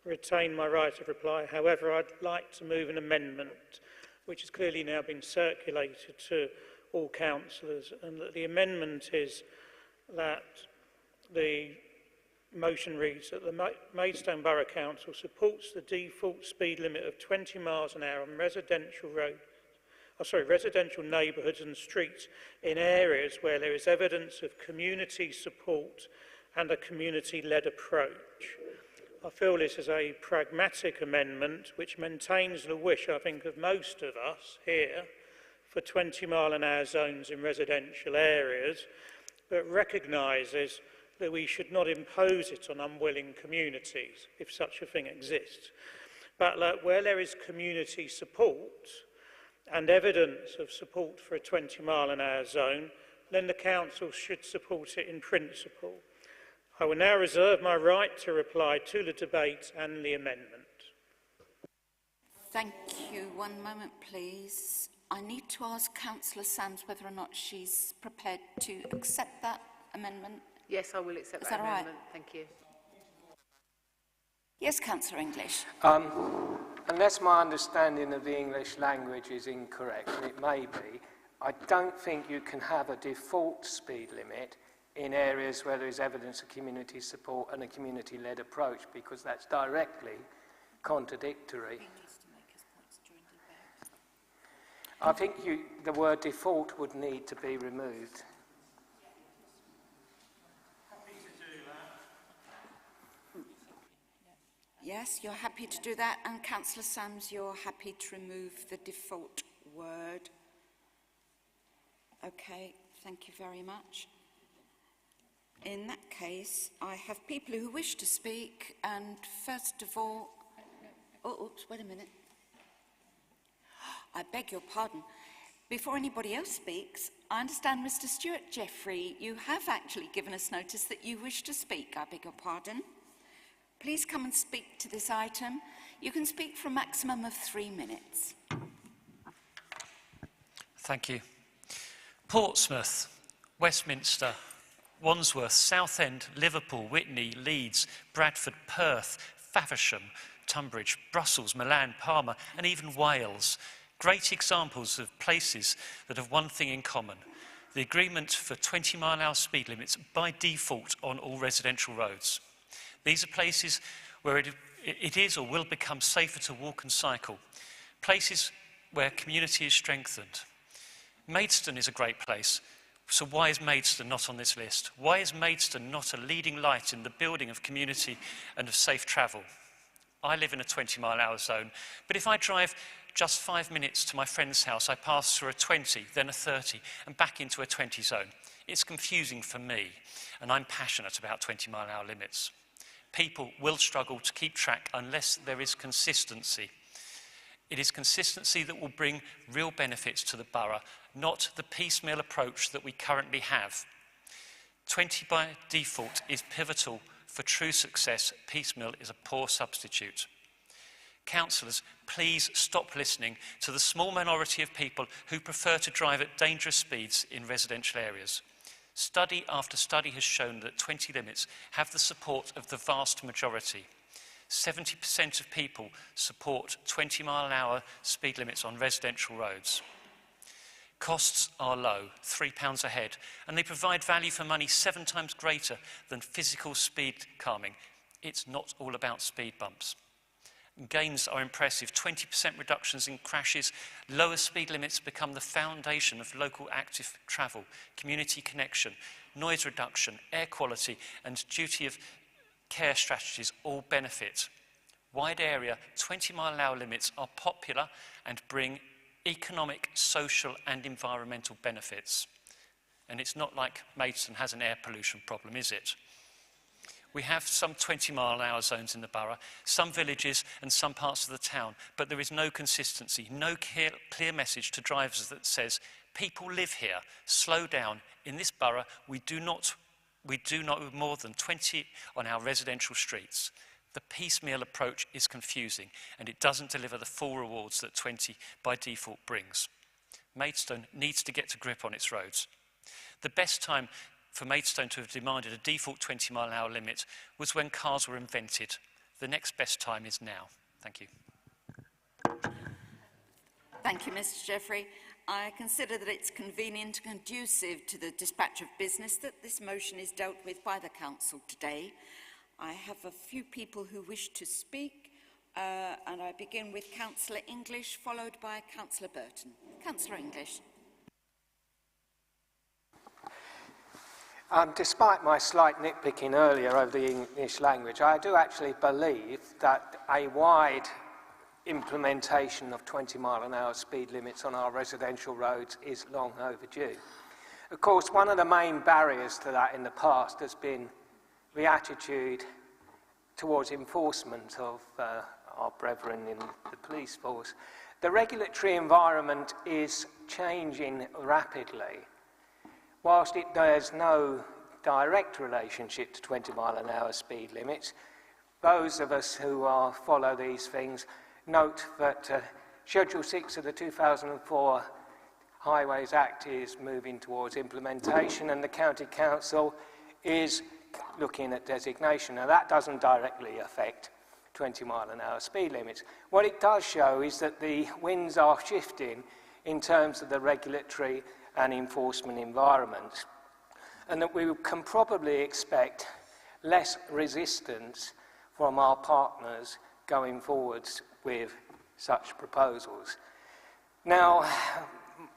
retain my right of reply. However, I'd like to move an amendment which has clearly now been circulated to all councillors, and that the amendment is that the motion reads that the Maidstone Borough Council supports the default speed limit of 20 miles an hour on residential neighbourhoods and streets in areas where there is evidence of community support and a community-led approach. I feel this is a pragmatic amendment which maintains the wish, I think, of most of us here for 20-mile-an-hour zones in residential areas, but recognises that we should not impose it on unwilling communities, if such a thing exists. But where there is community support and evidence of support for a 20-mile-an-hour zone, then the council should support it in principle. I will now reserve my right to reply to the debate and the amendment. Thank you. One moment, please. I need to ask Councillor Sams whether or not she's prepared to accept that amendment. Yes, I will accept that amendment. Right? Thank you. Yes, Councillor English. Unless my understanding of the English language is incorrect, and it may be, I don't think you can have a default speed limit in areas where there is evidence of community support and a community-led approach, because that's directly contradictory. I think the word default would need to be removed. Yes, you're happy to do that, and Councillor Sams, you're happy to remove the default word. Okay, thank you very much. In that case, I have people who wish to speak, and first of all... Oh, oops, wait a minute. I beg your pardon. Before anybody else speaks, I understand, Mr. Stuart Jeffrey, you have actually given us notice that you wish to speak. I beg your pardon. Please come and speak to this item. You can speak for a maximum of 3 minutes. Thank you. Portsmouth, Westminster, Wandsworth, Southend, Liverpool, Witney, Leeds, Bradford, Perth, Faversham, Tunbridge, Brussels, Milan, Parma, and even Wales. Great examples of places that have one thing in common: the agreement for 20-mile-an-hour speed limits by default on all residential roads. These are places where it is or will become safer to walk and cycle, places where community is strengthened. Maidstone is a great place, so why is Maidstone not on this list? Why is Maidstone not a leading light in the building of community and of safe travel? I live in a 20-mile-an-hour zone, but if I drive just 5 minutes to my friend's house, I pass through a 20, then a 30, and back into a 20 zone. It's confusing for me, and I'm passionate about 20-mile-an-hour limits. People will struggle to keep track unless there is consistency. It is consistency that will bring real benefits to the borough, not the piecemeal approach that we currently have. 20 by default is pivotal for true success. Piecemeal is a poor substitute. Councillors, please stop listening to the small minority of people who prefer to drive at dangerous speeds in residential areas. Study after study has shown that 20 limits have the support of the vast majority. 70% of people support 20-mile-an-hour speed limits on residential roads. Costs are low, £3 a head, and they provide value for money 7 times greater than physical speed calming. It's not all about speed bumps. Gains are impressive, 20% reductions in crashes. Lower speed limits become the foundation of local active travel, community connection, noise reduction, air quality, and duty of care strategies all benefit. Wide area 20-mile-an-hour limits are popular and bring economic, social and environmental benefits. And it's not like Maidstone has an air pollution problem, is it? We have some 20-mile-an-hour zones in the borough, some villages and some parts of the town, but there is no consistency, no clear message to drivers that says, people live here, slow down. In this borough, we do not more than 20 on our residential streets. The piecemeal approach is confusing and it doesn't deliver the full rewards that 20 by default brings. Maidstone needs to get to grip on its roads. The best time for Maidstone to have demanded a default 20-mile-an-hour limit was when cars were invented. The next best time is now. Thank you. Thank you, Mr. Jeffrey. I consider that it's convenient and conducive to the dispatch of business that this motion is dealt with by the Council today. I have a few people who wish to speak, and I begin with Councillor English, followed by Councillor Burton. Councillor English. Despite my slight nitpicking earlier over the English language, I do actually believe that a wide implementation of 20-mile-an-hour speed limits on our residential roads is long overdue. Of course, one of the main barriers to that in the past has been the attitude towards enforcement of our brethren in the police force. The regulatory environment is changing rapidly. Whilst there's no direct relationship to 20-mile-an-hour speed limits, those of us who follow these things note that Schedule 6 of the 2004 Highways Act is moving towards implementation and the County Council is looking at designation. Now that doesn't directly affect 20-mile-an-hour speed limits. What it does show is that the winds are shifting in terms of the regulatory and enforcement environment, and that we can probably expect less resistance from our partners going forwards with such proposals. Now,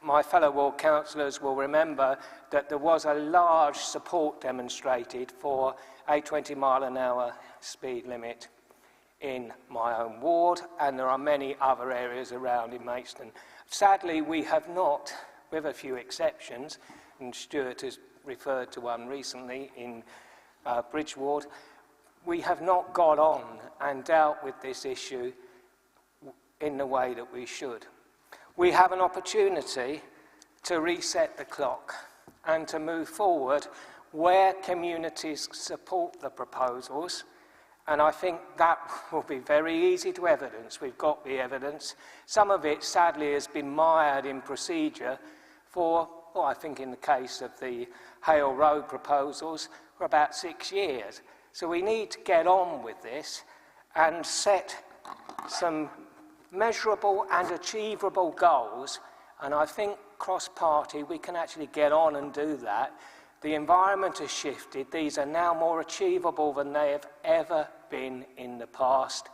my fellow ward councillors will remember that there was a large support demonstrated for a 20-mile-an-hour speed limit in my own ward, and there are many other areas around in Maidstone. Sadly, we have not, with a few exceptions, and Stuart has referred to one recently in Bridge Ward, we have not got on and dealt with this issue in the way that we should. We have an opportunity to reset the clock and to move forward where communities support the proposals, and I think that will be very easy to evidence. We've got the evidence. Some of it, sadly, has been mired in procedure for, well, I think in the case of the Hale Road proposals, for about 6 years. So we need to get on with this and set some measurable and achievable goals, and I think cross-party we can actually get on and do that. The environment has shifted. These are now more achievable than they have ever been in the past,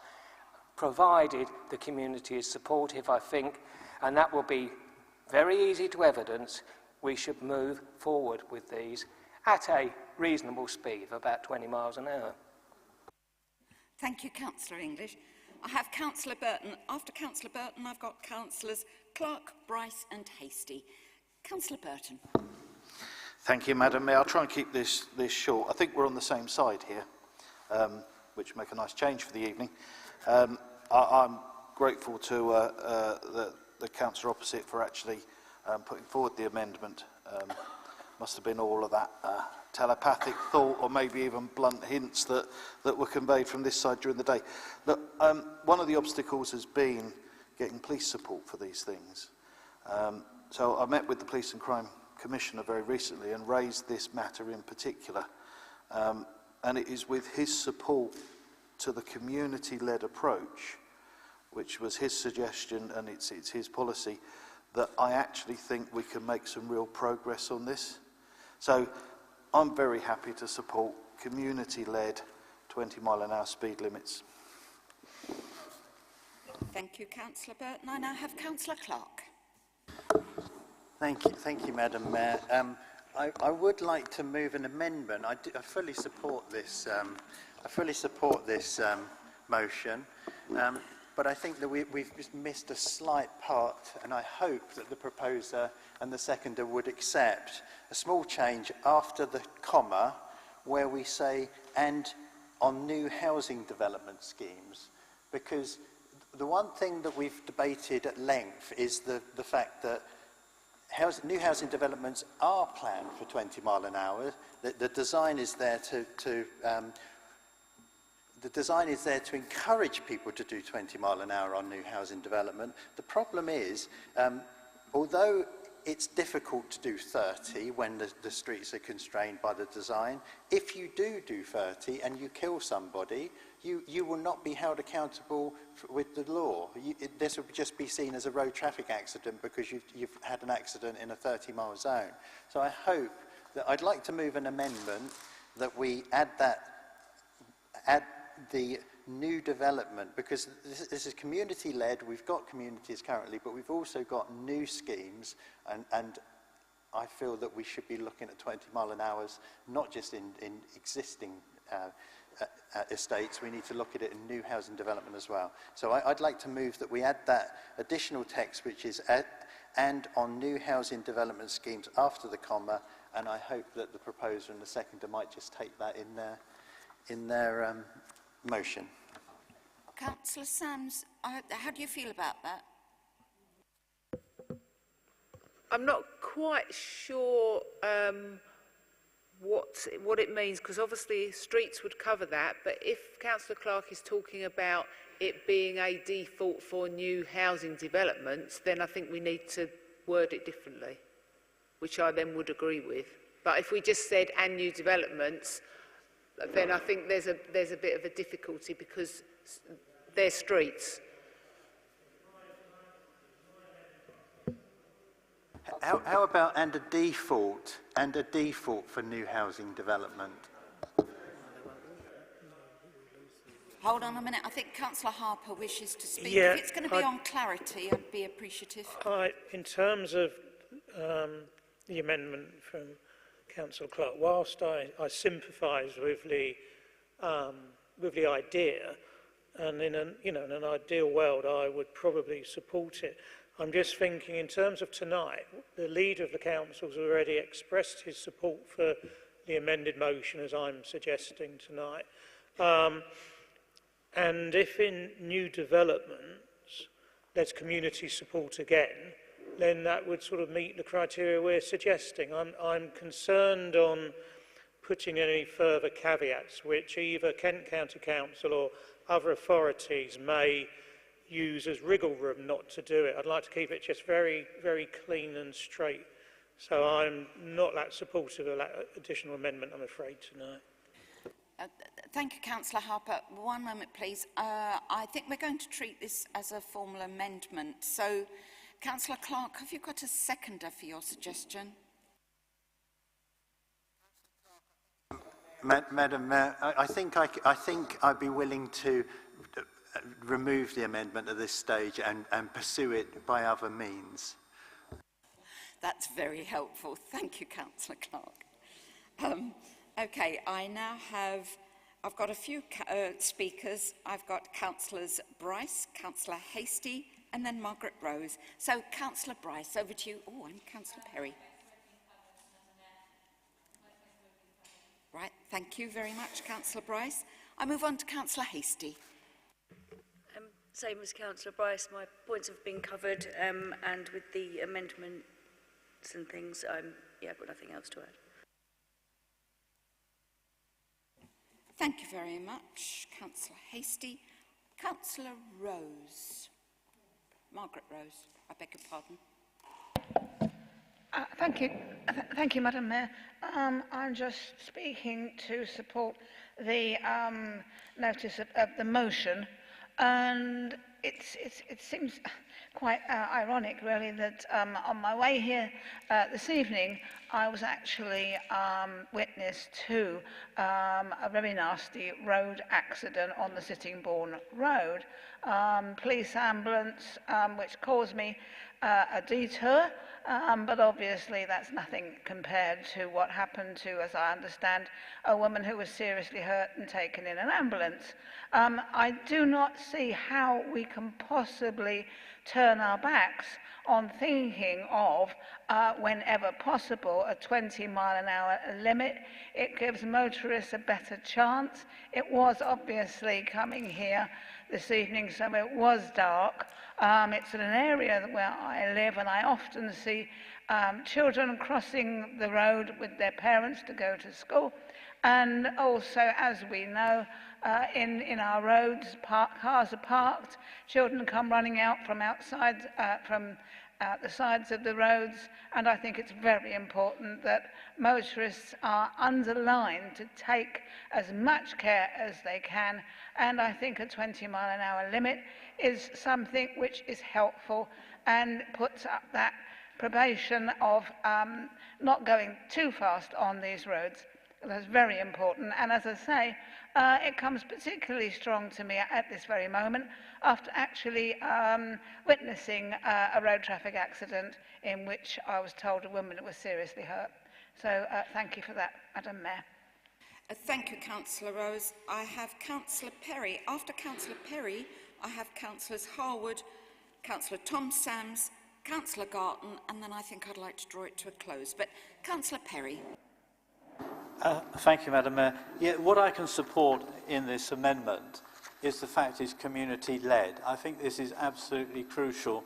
provided the community is supportive, I think, and that will be very easy to evidence. We should move forward with these at a reasonable speed of about 20 miles an hour. Thank you, Councillor English. I have Councillor Burton. After Councillor Burton, I've got Councillors Clark, Bryce and Hasty. Councillor Burton. Thank you, Madam Mayor. I'll try and keep this short. I think we're on the same side here, which make a nice change for the evening. I'm grateful to the councillor opposite for actually putting forward the amendment. Must have been all of that telepathic thought, or maybe even blunt hints that were conveyed from this side during the day. Look, one of the obstacles has been getting police support for these things. So I met with the Police and Crime Commissioner very recently and raised this matter in particular. And it is with his support to the community-led approach, which was his suggestion and it's his policy, that I actually think we can make some real progress on this. So I'm very happy to support community-led 20-mile-an-hour speed limits. Thank you, Councillor Burton. I now have Councillor Clark. Thank you, Madam Mayor. I would like to move an amendment. I fully support this. Motion, but I think that we've just missed a slight part, and I hope that the proposer and the seconder would accept a small change after the comma, where we say "and on new housing development schemes," because the one thing that we've debated at length is the fact that new housing developments are planned for 20 mile an hour. The design is there to encourage people to do 20 mile an hour on new housing development. The problem is, although it's difficult to do 30 when the streets are constrained by the design, if you do 30 and you kill somebody, you will not be held accountable with the law. This will just be seen as a road traffic accident because you've had an accident in a 30-mile zone. So I hope that I'd like to move an amendment that we add the new development, because this is community-led. We've got communities currently, but we've also got new schemes, and I feel that we should be looking at 20 mile an hour, not just in existing estates. We need to look at it in new housing development as well. So I'd like to move that we add that additional text, which is "and on new housing development schemes" after the comma, and I hope that the proposer and the seconder might just take that in their motion. Councillor Sams, how do you feel about that? I'm not quite sure what it means, because obviously streets would cover that, but if Councillor Clark is talking about it being a default for new housing developments, then I think we need to word it differently, which I then would agree with. But if we just said "and new developments," then I think there's a bit of a difficulty because they're streets. How about "and a default" for new housing development? Hold on a minute. I think Councillor Harper wishes to speak. Yeah, if it's going to be on clarity, I'd be appreciative. In terms of the amendment from Councillor Clark, whilst I sympathise with the idea, and in an ideal world, I would probably support it. I'm just thinking, in terms of tonight, the leader of the council has already expressed his support for the amended motion, as I'm suggesting tonight. And if in new developments there's community support again, then that would sort of meet the criteria we're suggesting. I'm concerned on putting any further caveats which either Kent County Council or other authorities may use as wriggle room not to do it. I'd like to keep it just very, very clean and straight. So I'm not that supportive of that additional amendment, I'm afraid, tonight. Thank you, Councillor Harper. One moment, please. I think we're going to treat this as a formal amendment. So, Councillor Clark, have you got a seconder for your suggestion? Madam Mayor, I think I'd be willing to remove the amendment at this stage and pursue it by other means. That's very helpful. Thank you, Councillor Clark. Okay, I've got a few speakers. I've got Councillors Bryce, Councillor Hasty, and then Margaret Rose. So, Councillor Bryce, over to you. Oh, and Councillor Perry. Right, thank you very much, Councillor Bryce. I move on to Councillor Hasty. Same as Councillor Bryce, my points have been covered, and with the amendments and things, I've got nothing else to add. Thank you very much, Councillor Hasty. Councillor Rose. Margaret Rose, I beg your pardon. Thank you, Madam Mayor. I'm just speaking to support the notice of the motion, and it seems quite ironic, really, that on my way here this evening, I was actually witness to a very nasty road accident on the Sittingbourne Road. Police ambulance, which caused me a detour, but obviously that's nothing compared to what happened to, as I understand, a woman who was seriously hurt and taken in an ambulance. I do not see how we can possibly turn our backs on thinking of, whenever possible, a 20-mile-an-hour limit. It gives motorists a better chance. It was obviously coming here this evening, so it was dark. It's in an area where I live, and I often see children crossing the road with their parents to go to school. And also, as we know, in our roads, cars are parked, children come running out from outside, from the sides of the roads, and I think it's very important that motorists are underlined to take as much care as they can, and I think a 20-mile-an-hour limit is something which is helpful and puts up that probation of not going too fast on these roads. That's very important, and as I say, it comes particularly strong to me at this very moment after actually witnessing a road traffic accident in which I was told a woman was seriously hurt. So thank you for that, Madam Mayor. Thank you, Councillor Rose. I have Councillor Perry. After Councillor Perry, I have Councillors Harwood, Councillor Tom Sams, Councillor Garton, and then I think I'd like to draw it to a close. But Councillor Perry. Thank you, Madam Mayor. Yeah, what I can support in this amendment is the fact it's community-led. I think this is absolutely crucial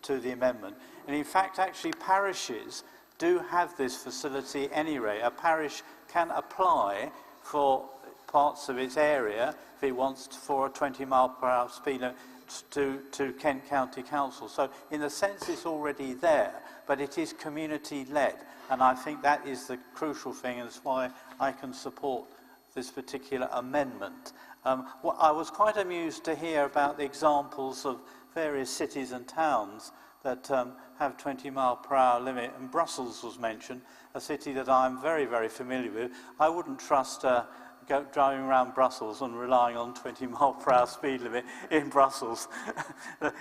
to the amendment. And in fact, actually, parishes do have this facility anyway. A parish can apply for parts of its area, if it wants for a 20-mile-per-hour speed limit, to Kent County Council. So in a sense it's already there, but it is community-led, and I think that is the crucial thing, and that's why I can support this particular amendment. Well, I was quite amused to hear about the examples of various cities and towns that have 20-mile-per-hour limit, and Brussels was mentioned, a city that I'm very, very familiar with. I wouldn't trust driving around Brussels and relying on 20-mile-per-hour speed limit in Brussels.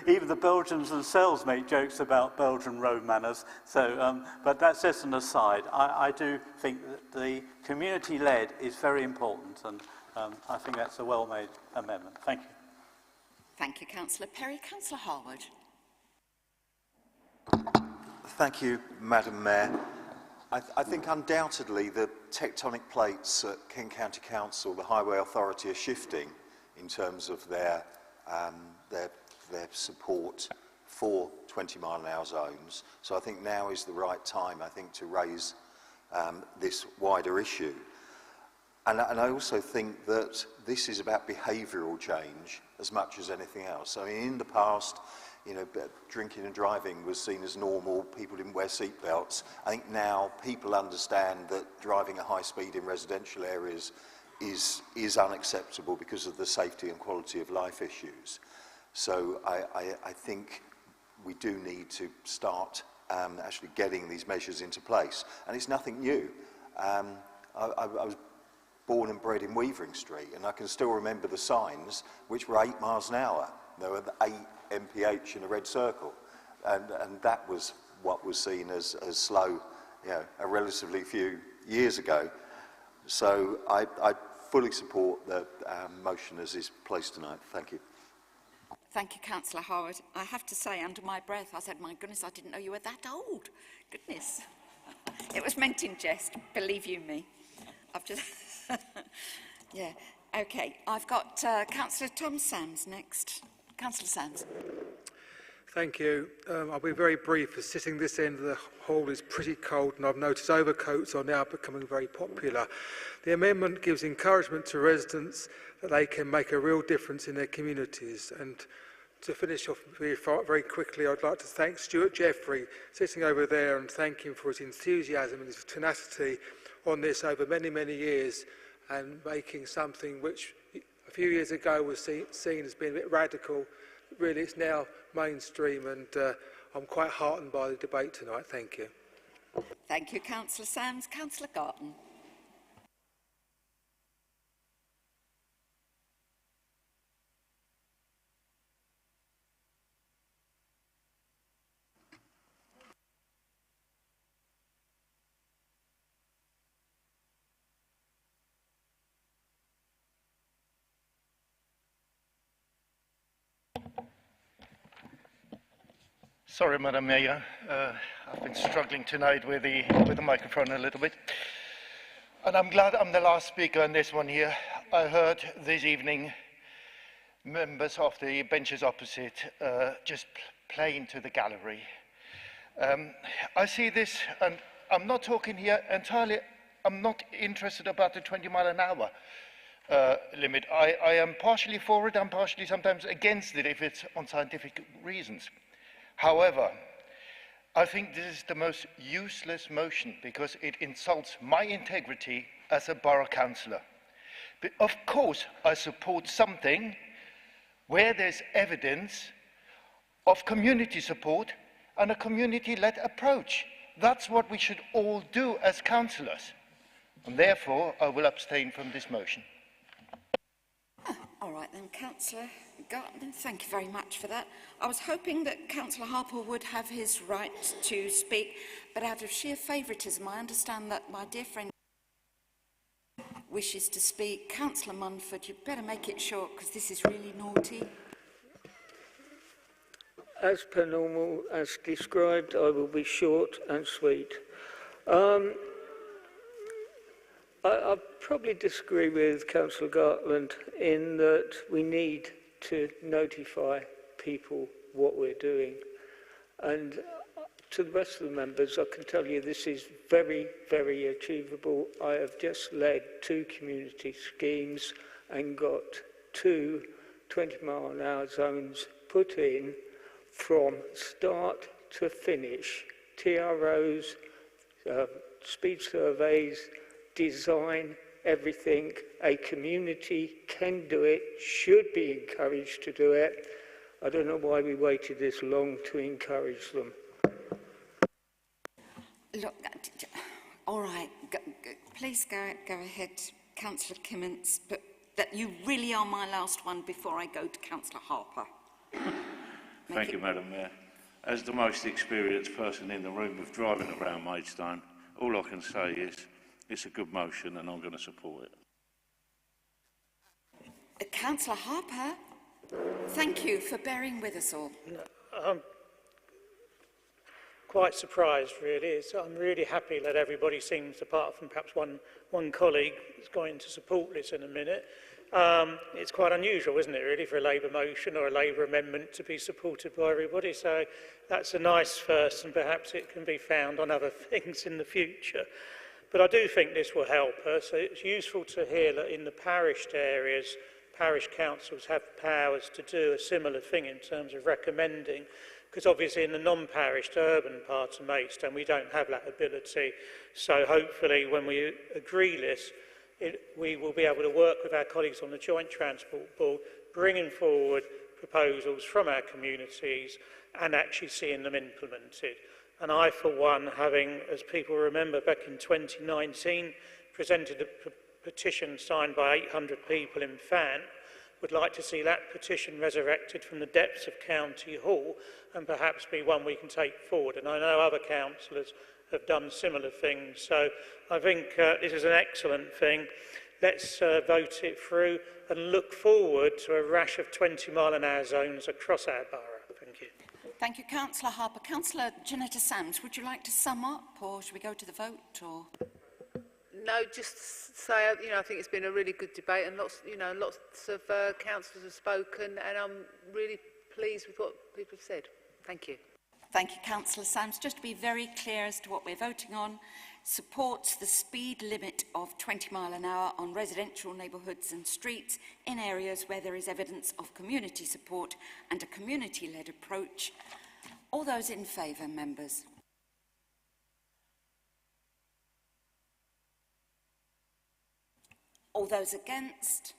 Even the Belgians themselves make jokes about Belgian road manners. So, but that's just an aside. I do think that the community-led is very important, and I think that's a well-made amendment. Thank you. Thank you, Councillor Perry. Councillor Harwood. Thank you, Madam Mayor. I think undoubtedly the tectonic plates at Kent County Council, the Highway Authority, are shifting in terms of their support for 20-mile-an-hour zones. So I think now is the right time, I think, to raise this wider issue. And I also think that this is about behavioural change as much as anything else. I mean, in the past, you know, drinking and driving was seen as normal. People didn't wear seatbelts. I think now people understand that driving at high speed in residential areas is unacceptable because of the safety and quality of life issues. So I think we do need to start actually getting these measures into place. And it's nothing new. I was born and bred in Weavering Street, and I can still remember the signs, which were 8 miles an hour. There were 8 mph in a red circle, and that was what was seen as slow, you know, a relatively few years ago. So I fully support the motion as is placed tonight. Thank you. Thank you, Councillor Howard. I have to say, under my breath, I said, my goodness, I didn't know you were that old. Goodness. It was meant in jest, believe you me. I've just... yeah, okay. I've got Councillor Tom Sams next. Councillor Sams. Thank you. I'll be very brief, as sitting this end of the hall is pretty cold, and I've noticed overcoats are now becoming very popular. The amendment gives encouragement to residents that they can make a real difference in their communities, and to finish off very quickly, I'd like to thank Stuart Jeffrey, sitting over there, and thank him for his enthusiasm and his tenacity on this over many, many years, and making something which a few years ago was seen as being a bit radical. Really, it's now mainstream, and I'm quite heartened by the debate tonight. Thank you. Thank you, Councillor Sams. Councillor Garton. Sorry, Madam Mayor. I've been struggling tonight with the microphone a little bit. And I'm glad I'm the last speaker on this one here. I heard this evening members of the benches opposite just play into the gallery. I see this, and I'm not talking here entirely, I'm not interested about the 20 mile an hour limit. I am partially for it, I'm partially sometimes against it if it's on scientific reasons. However, I think this is the most useless motion because it insults my integrity as a borough councillor. But of course, I support something where there's evidence of community support and a community-led approach. That's what we should all do as councillors. And therefore, I will abstain from this motion. All right then, Councillor Garton, thank you very much for that. I was hoping that Councillor Harper would have his right to speak, but out of sheer favouritism, I understand that my dear friend wishes to speak. Councillor Munford, you'd better make it short, because this is really naughty. As per normal, as described, I will be short and sweet. I probably disagree with Councillor Gartland in that we need to notify people what we're doing. And to the rest of the members, I can tell you this is very, very achievable. I have just led 2 community schemes and got 2 20-mile-an-hour zones put in from start to finish. TROs, speed surveys, design, everything. A community can do it, should be encouraged to do it. I don't know why we waited this long to encourage them. Look, all right, please go ahead, Councillor Kimmins, but that you really are my last one before I go to Councillor Harper. Thank you, Madam Mayor. As the most experienced person in the room of driving around Maidstone, all I can say is it's a good motion and I'm going to support it. Councillor Harper, thank you for bearing with us all. I'm quite surprised, really. I'm really happy that everybody seems, apart from perhaps one colleague, is going to support this in a minute. It's quite unusual, isn't it, really, for a Labour motion or a Labour amendment to be supported by everybody. So that's a nice first, and perhaps it can be found on other things in the future. But I do think this will help us. It's useful to hear that in the parished areas, parish councils have powers to do a similar thing in terms of recommending, because obviously in the non-parished urban part of Maidstone we don't have that ability. So hopefully when we agree this, we will be able to work with our colleagues on the Joint Transport Board, bringing forward proposals from our communities and actually seeing them implemented. And I, for one, having, as people remember, back in 2019, presented a petition signed by 800 people in Fan, would like to see that petition resurrected from the depths of County Hall and perhaps be one we can take forward. And I know other councillors have done similar things. So I think this is an excellent thing. Let's vote it through and look forward to a rash of 20-mile-an-hour zones across our borough. Thank you. Thank you, Councillor Harper. Councillor Janetta Sams, would you like to sum up, or should we go to the vote? Or No, just say, I think it's been a really good debate, and lots of councillors have spoken, and I'm really pleased with what people have said. Thank you. Thank you, Councillor Sams. Just to be very clear as to what we're voting on, supports the speed limit of 20 mile an hour on residential neighbourhoods and streets in areas where there is evidence of community support and a community-led approach. All those in favour, members? All those against?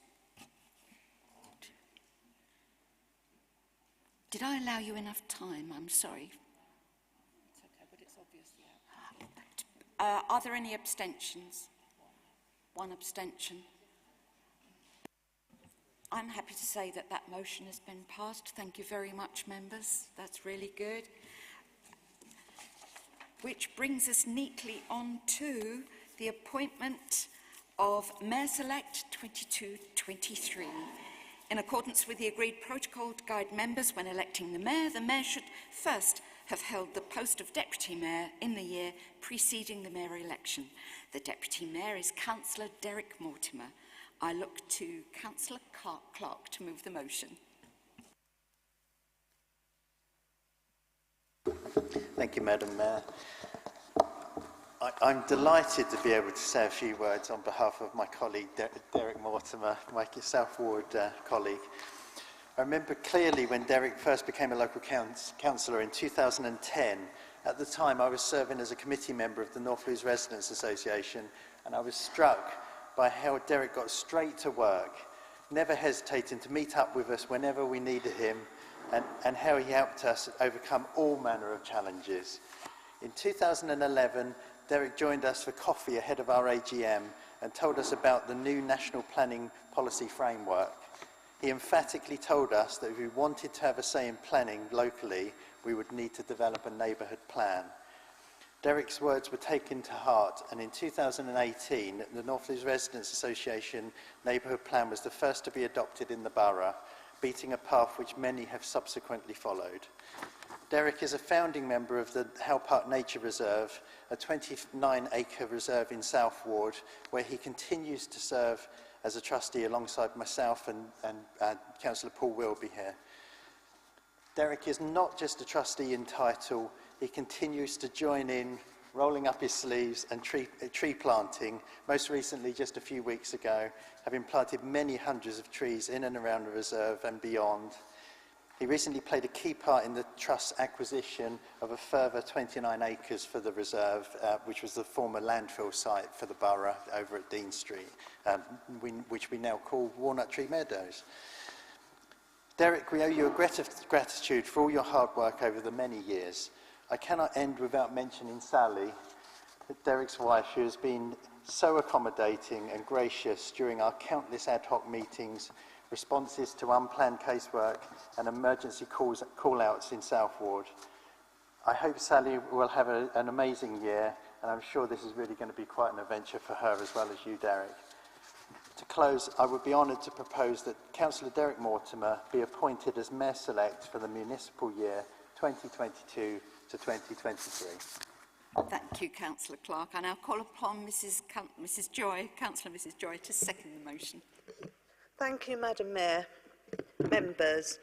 Did I allow you enough time? I'm sorry. It's okay, but it's obvious, yeah. Are there any abstentions? One abstention. I'm happy to say that that motion has been passed. Thank you very much, members. That's really good. Which brings us neatly on to the appointment of Mayor-Select 22-23. In accordance with the agreed protocol to guide members when electing the mayor should first have held the post of Deputy Mayor in the year preceding the mayor election. The Deputy Mayor is Councillor Derek Mortimer. I look to Councillor Clark to move the motion. Thank you, Madam Mayor. I'm delighted to be able to say a few words on behalf of my colleague Derek Mortimer, my South Ward colleague. I remember clearly when Derek first became a local councillor in 2010. At the time I was serving as a committee member of the North Lewes Residents Association, and I was struck by how Derek got straight to work, never hesitating to meet up with us whenever we needed him, and how he helped us overcome all manner of challenges. In 2011, Derek joined us for coffee ahead of our AGM and told us about the new National Planning Policy Framework. He emphatically told us that if we wanted to have a say in planning locally, we would need to develop a neighbourhood plan. Derek's words were taken to heart, and in 2018, the North Lewes Residents Association neighbourhood plan was the first to be adopted in the borough, beating a path which many have subsequently followed. Derek is a founding member of the Howe Park Nature Reserve, a 29-acre reserve in South Ward, where he continues to serve as a trustee alongside myself and Councillor Paul Wilby here. Derek is not just a trustee in title, he continues to join in, rolling up his sleeves and tree planting, most recently just a few weeks ago, having planted many hundreds of trees in and around the reserve and beyond. He recently played a key part in the Trust's acquisition of a further 29 acres for the reserve, which was the former landfill site for the borough over at Dean Street, which we now call Walnut Tree Meadows. Derek, we owe you a gratitude for all your hard work over the many years. I cannot end without mentioning Sally, Derek's wife, who has been so accommodating and gracious during our countless ad hoc meetings, responses to unplanned casework and emergency call-outs in South Ward. I hope Sally will have an amazing year, and I'm sure this is really going to be quite an adventure for her as well as you, Derek. To close, I would be honoured to propose that Councillor Derek Mortimer be appointed as Mayor-Select for the municipal year 2022 to 2023. Thank you, Councillor Clark. I now call upon Mrs Joy, Councillor Mrs Joy, to second the motion. Thank you, Madam Mayor. Members,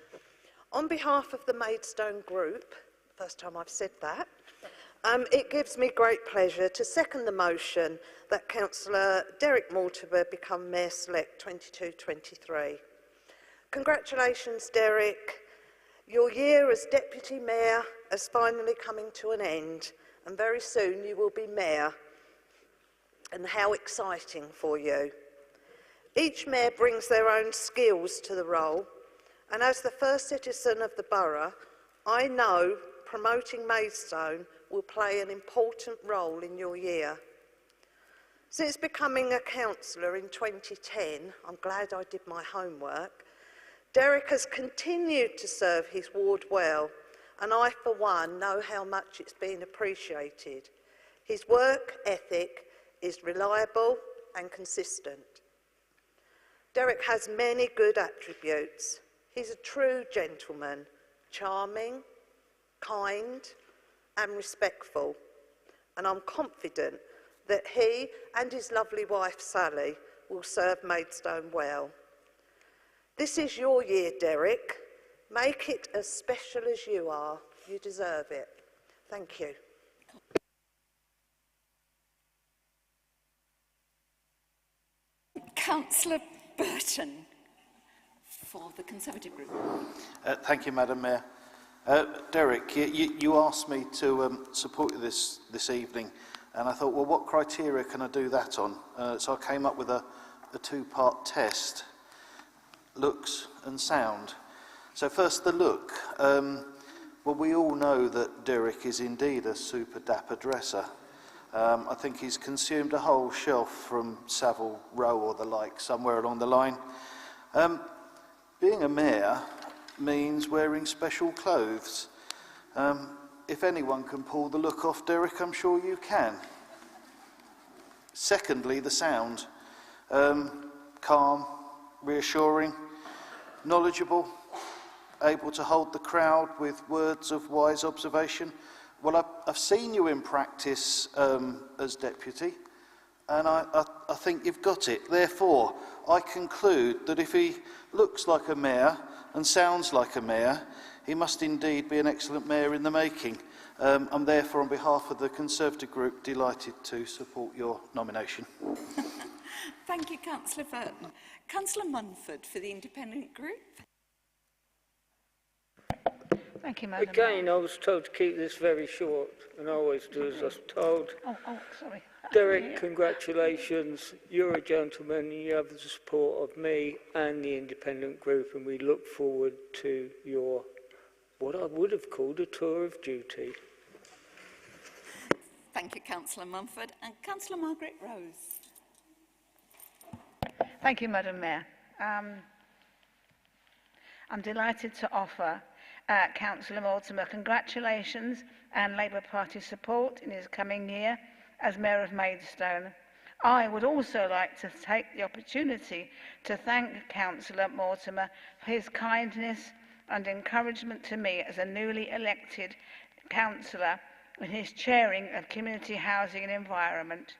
on behalf of the Maidstone Group, first time I've said that, it gives me great pleasure to second the motion that Councillor Derek Mortimer become Mayor-Select 22-23. Congratulations, Derek. Your year as Deputy Mayor is finally coming to an end, and very soon you will be Mayor. And how exciting for you. Each mayor brings their own skills to the role, and as the first citizen of the borough, I know promoting Maidstone will play an important role in your year. Since becoming a councillor in 2010, I'm glad I did my homework, Derek has continued to serve his ward well, and I, for one, know how much it's been appreciated. His work ethic is reliable and consistent. Derek has many good attributes. He's a true gentleman, charming, kind, and respectful. And I'm confident that he and his lovely wife, Sally, will serve Maidstone well. This is your year, Derek. Make it as special as you are. You deserve it. Thank you. Councillor Burton for the Conservative Group. Thank you, Madam Mayor. Derek, you asked me to support you this evening, and I thought, well, what criteria can I do that on? So I came up with a two-part test, looks and sound. So first, the look. Well, we all know that Derek is indeed a super dapper dresser. I think he's consumed a whole shelf from Savile Row or the like, somewhere along the line. Being a mayor means wearing special clothes. If anyone can pull the look off Derek, I'm sure you can. Secondly, the sound. Calm, reassuring, knowledgeable, able to hold the crowd with words of wise observation. Well, I've seen you in practice as deputy, and I think you've got it. Therefore, I conclude that if he looks like a mayor and sounds like a mayor, he must indeed be an excellent mayor in the making. I'm therefore, on behalf of the Conservative Group, delighted to support your nomination. Thank you, Councillor Burton. Councillor Munford for the Independent Group. Thank you, Madam Again, Mayor. I was told to keep this very short, and I always do as I was told. Oh, sorry. Derek, congratulations. You're a gentleman, and you have the support of me and the Independent Group, and we look forward to your, what I would have called a tour of duty. Thank you, Councillor Mumford. And Councillor Margaret Rose. Thank you, Madam Mayor. I'm delighted to offer Councillor Mortimer congratulations and Labour Party support in his coming year as Mayor of Maidstone. I would also like to take the opportunity to thank Councillor Mortimer for his kindness and encouragement to me as a newly elected councillor in his chairing of Community Housing and Environment.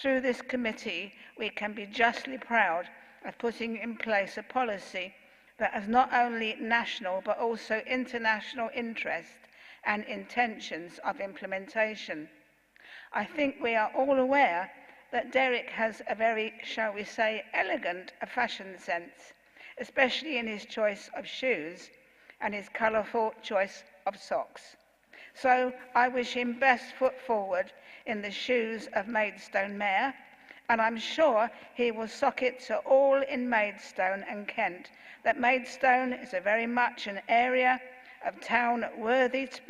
Through this committee, we can be justly proud of putting in place a policy that has not only national but also international interest and intentions of implementation. I think we are all aware that Derek has a very, shall we say, elegant fashion sense, especially in his choice of shoes and his colourful choice of socks. So I wish him best foot forward in the shoes of Maidstone Mayor, and I'm sure he will sock it to all in Maidstone and Kent that Maidstone is a very much an area of town worthy to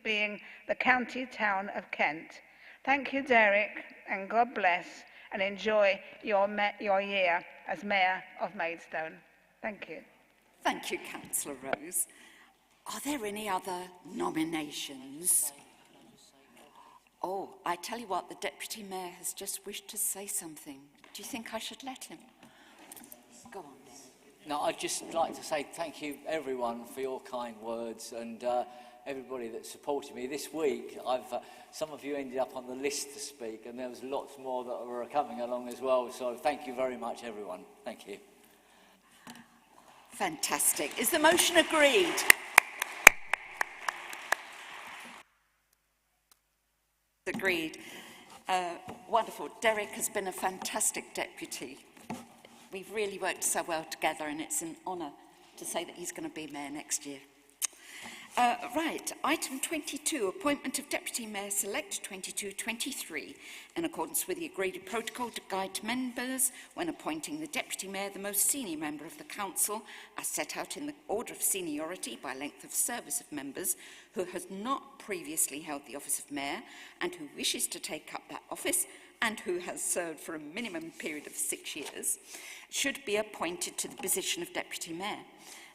being the county town of Kent. Thank you, Derek, and God bless, and enjoy your year as Mayor of Maidstone. Thank you. Thank you, Councillor Rose. Are there any other nominations? Oh, I tell you what, the Deputy Mayor has just wished to say something. Do you think I should let him? Go on. No, I'd just like to say thank you, everyone, for your kind words and everybody that supported me. This week, some of you ended up on the list to speak, and there was lots more that were coming along as well. So thank you very much, everyone. Thank you. Fantastic. Is the motion agreed? Agreed. Wonderful. Derek has been a fantastic deputy. We've really worked so well together, and it's an honour to say that he's going to be Mayor next year. Right, item 22, appointment of Deputy Mayor Select 22-23, in accordance with the agreed protocol to guide members when appointing the Deputy Mayor, the most senior member of the Council, as set out in the order of seniority by length of service of members who has not previously held the office of Mayor and who wishes to take up that office and who has served for a minimum period of 6 years, should be appointed to the position of Deputy Mayor.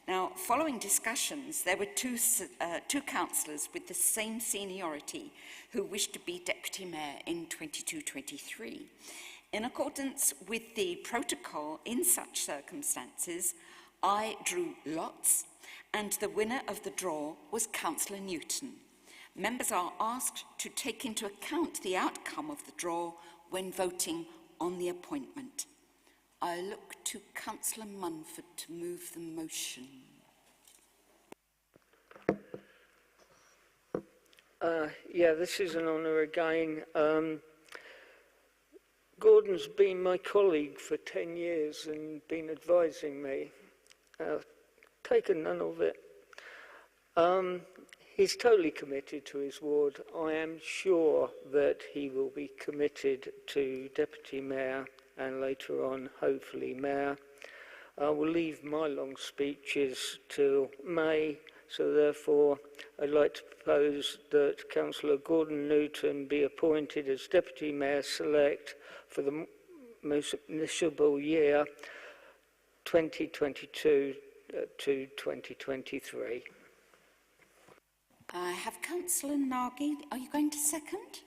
Now, following discussions, there were two councillors with the same seniority who wished to be Deputy Mayor in 22-23. In accordance with the protocol in such circumstances, I drew lots, and the winner of the draw was Councillor Newton. Members are asked to take into account the outcome of the draw when voting on the appointment. I look to Councillor Munford to move the motion. Yeah, this is an honour again. Gordon's been my colleague for 10 years and been advising me. Taken none of it. He's totally committed to his ward. I am sure that he will be committed to Deputy Mayor and later on, hopefully, Mayor. I will leave my long speeches till May, so therefore I'd like to propose that Councillor Gordon Newton be appointed as Deputy Mayor Select for the municipal year 2022 to 2023. I have Councillor Nagy. Are you going to second?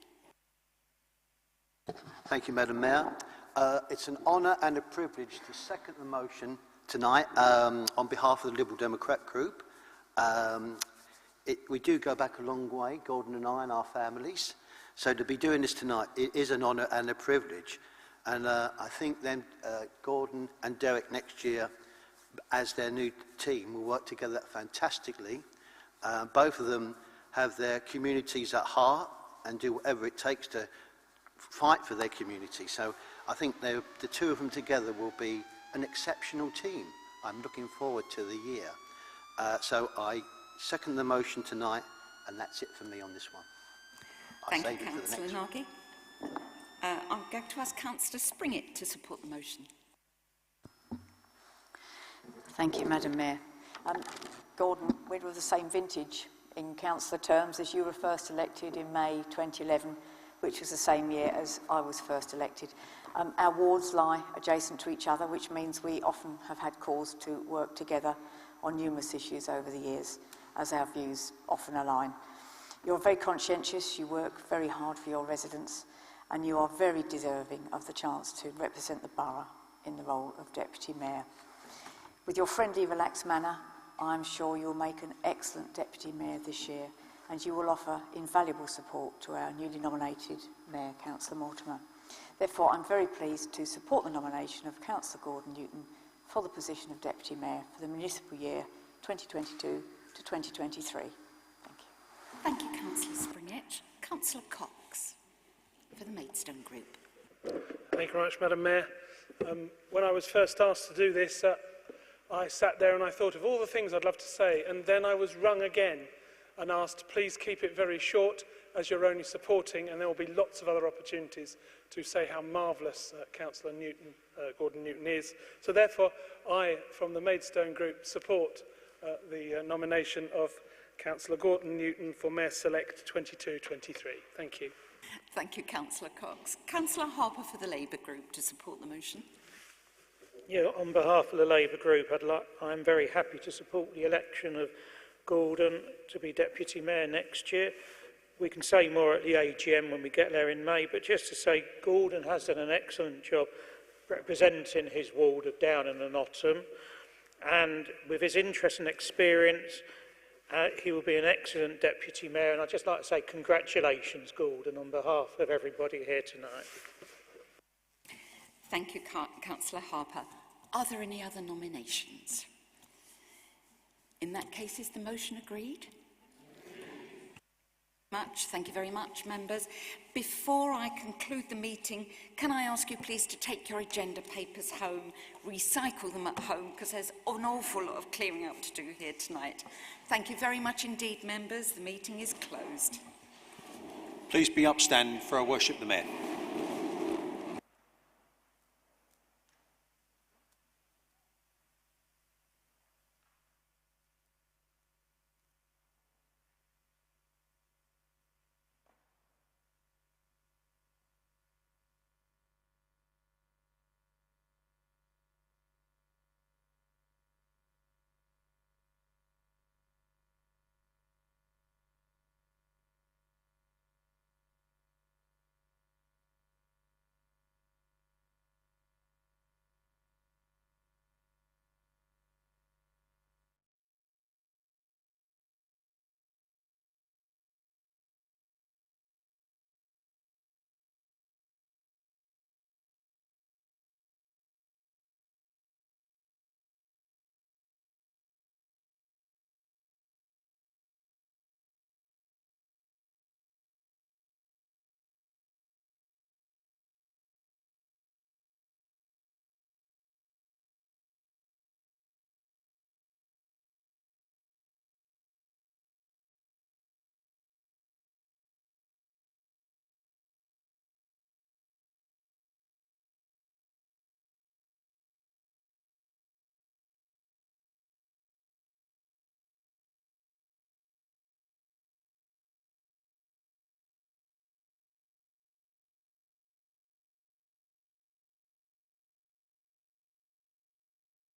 Thank you, Madam Mayor. It's an honour and a privilege to second the motion tonight on behalf of the Liberal Democrat Group. We do go back a long way, Gordon and I and our families. So to be doing this tonight, it is an honour and a privilege. And I think then Gordon and Derek next year, as their new team, will work together fantastically. Both of them have their communities at heart and do whatever it takes to fight for their community. So I think the two of them together will be an exceptional team. I'm looking forward to the year. So I second the motion tonight, and that's it for me on this one. Thank you, Councillor Nagy. I'm going to ask Councillor Springett to support the motion. Thank you, Madam Mayor. Gordon, we're of the same vintage in councillor terms as you were first elected in May 2011, which was the same year as I was first elected. Our wards lie adjacent to each other, which means we often have had cause to work together on numerous issues over the years, as our views often align. You're very conscientious, you work very hard for your residents, and you are very deserving of the chance to represent the borough in the role of Deputy Mayor. With your friendly, relaxed manner, I'm sure you'll make an excellent Deputy Mayor this year, and you will offer invaluable support to our newly nominated Mayor, Councillor Mortimer. Therefore, I'm very pleased to support the nomination of Councillor Gordon Newton for the position of Deputy Mayor for the municipal year 2022 to 2023. Thank you. Thank you, Councillor Springett. Councillor Cox for the Maidstone Group. Thank you very much, Madam Mayor. When I was first asked to do this, I sat there and I thought of all the things I'd love to say, and then I was rung again and asked, please keep it very short as you're only supporting, and there will be lots of other opportunities to say how marvellous Councillor Gordon Newton is. So therefore, I, from the Maidstone Group, support the nomination of Councillor Gordon Newton for Mayor Select 22-23. Thank you. Thank you, Councillor Cox. Councillor Harper for the Labour Group to support the motion. Yeah, on behalf of the Labour Group, I'm very happy to support the election of Gordon to be Deputy Mayor next year. We can say more at the AGM when we get there in May, but just to say Gordon has done an excellent job representing his ward of Downham and Otham, and with his interest and experience, he will be an excellent Deputy Mayor, and I'd just like to say congratulations, Gordon, on behalf of everybody here tonight. Thank you, Councillor Harper. Are there any other nominations? In that case, is the motion agreed? Thank you very much, members. Before I conclude the meeting, can I ask you please to take your agenda papers home, recycle them at home, because there's an awful lot of clearing up to do here tonight. Thank you very much indeed, members. The meeting is closed. Please be upstanding for I worship the Mayor.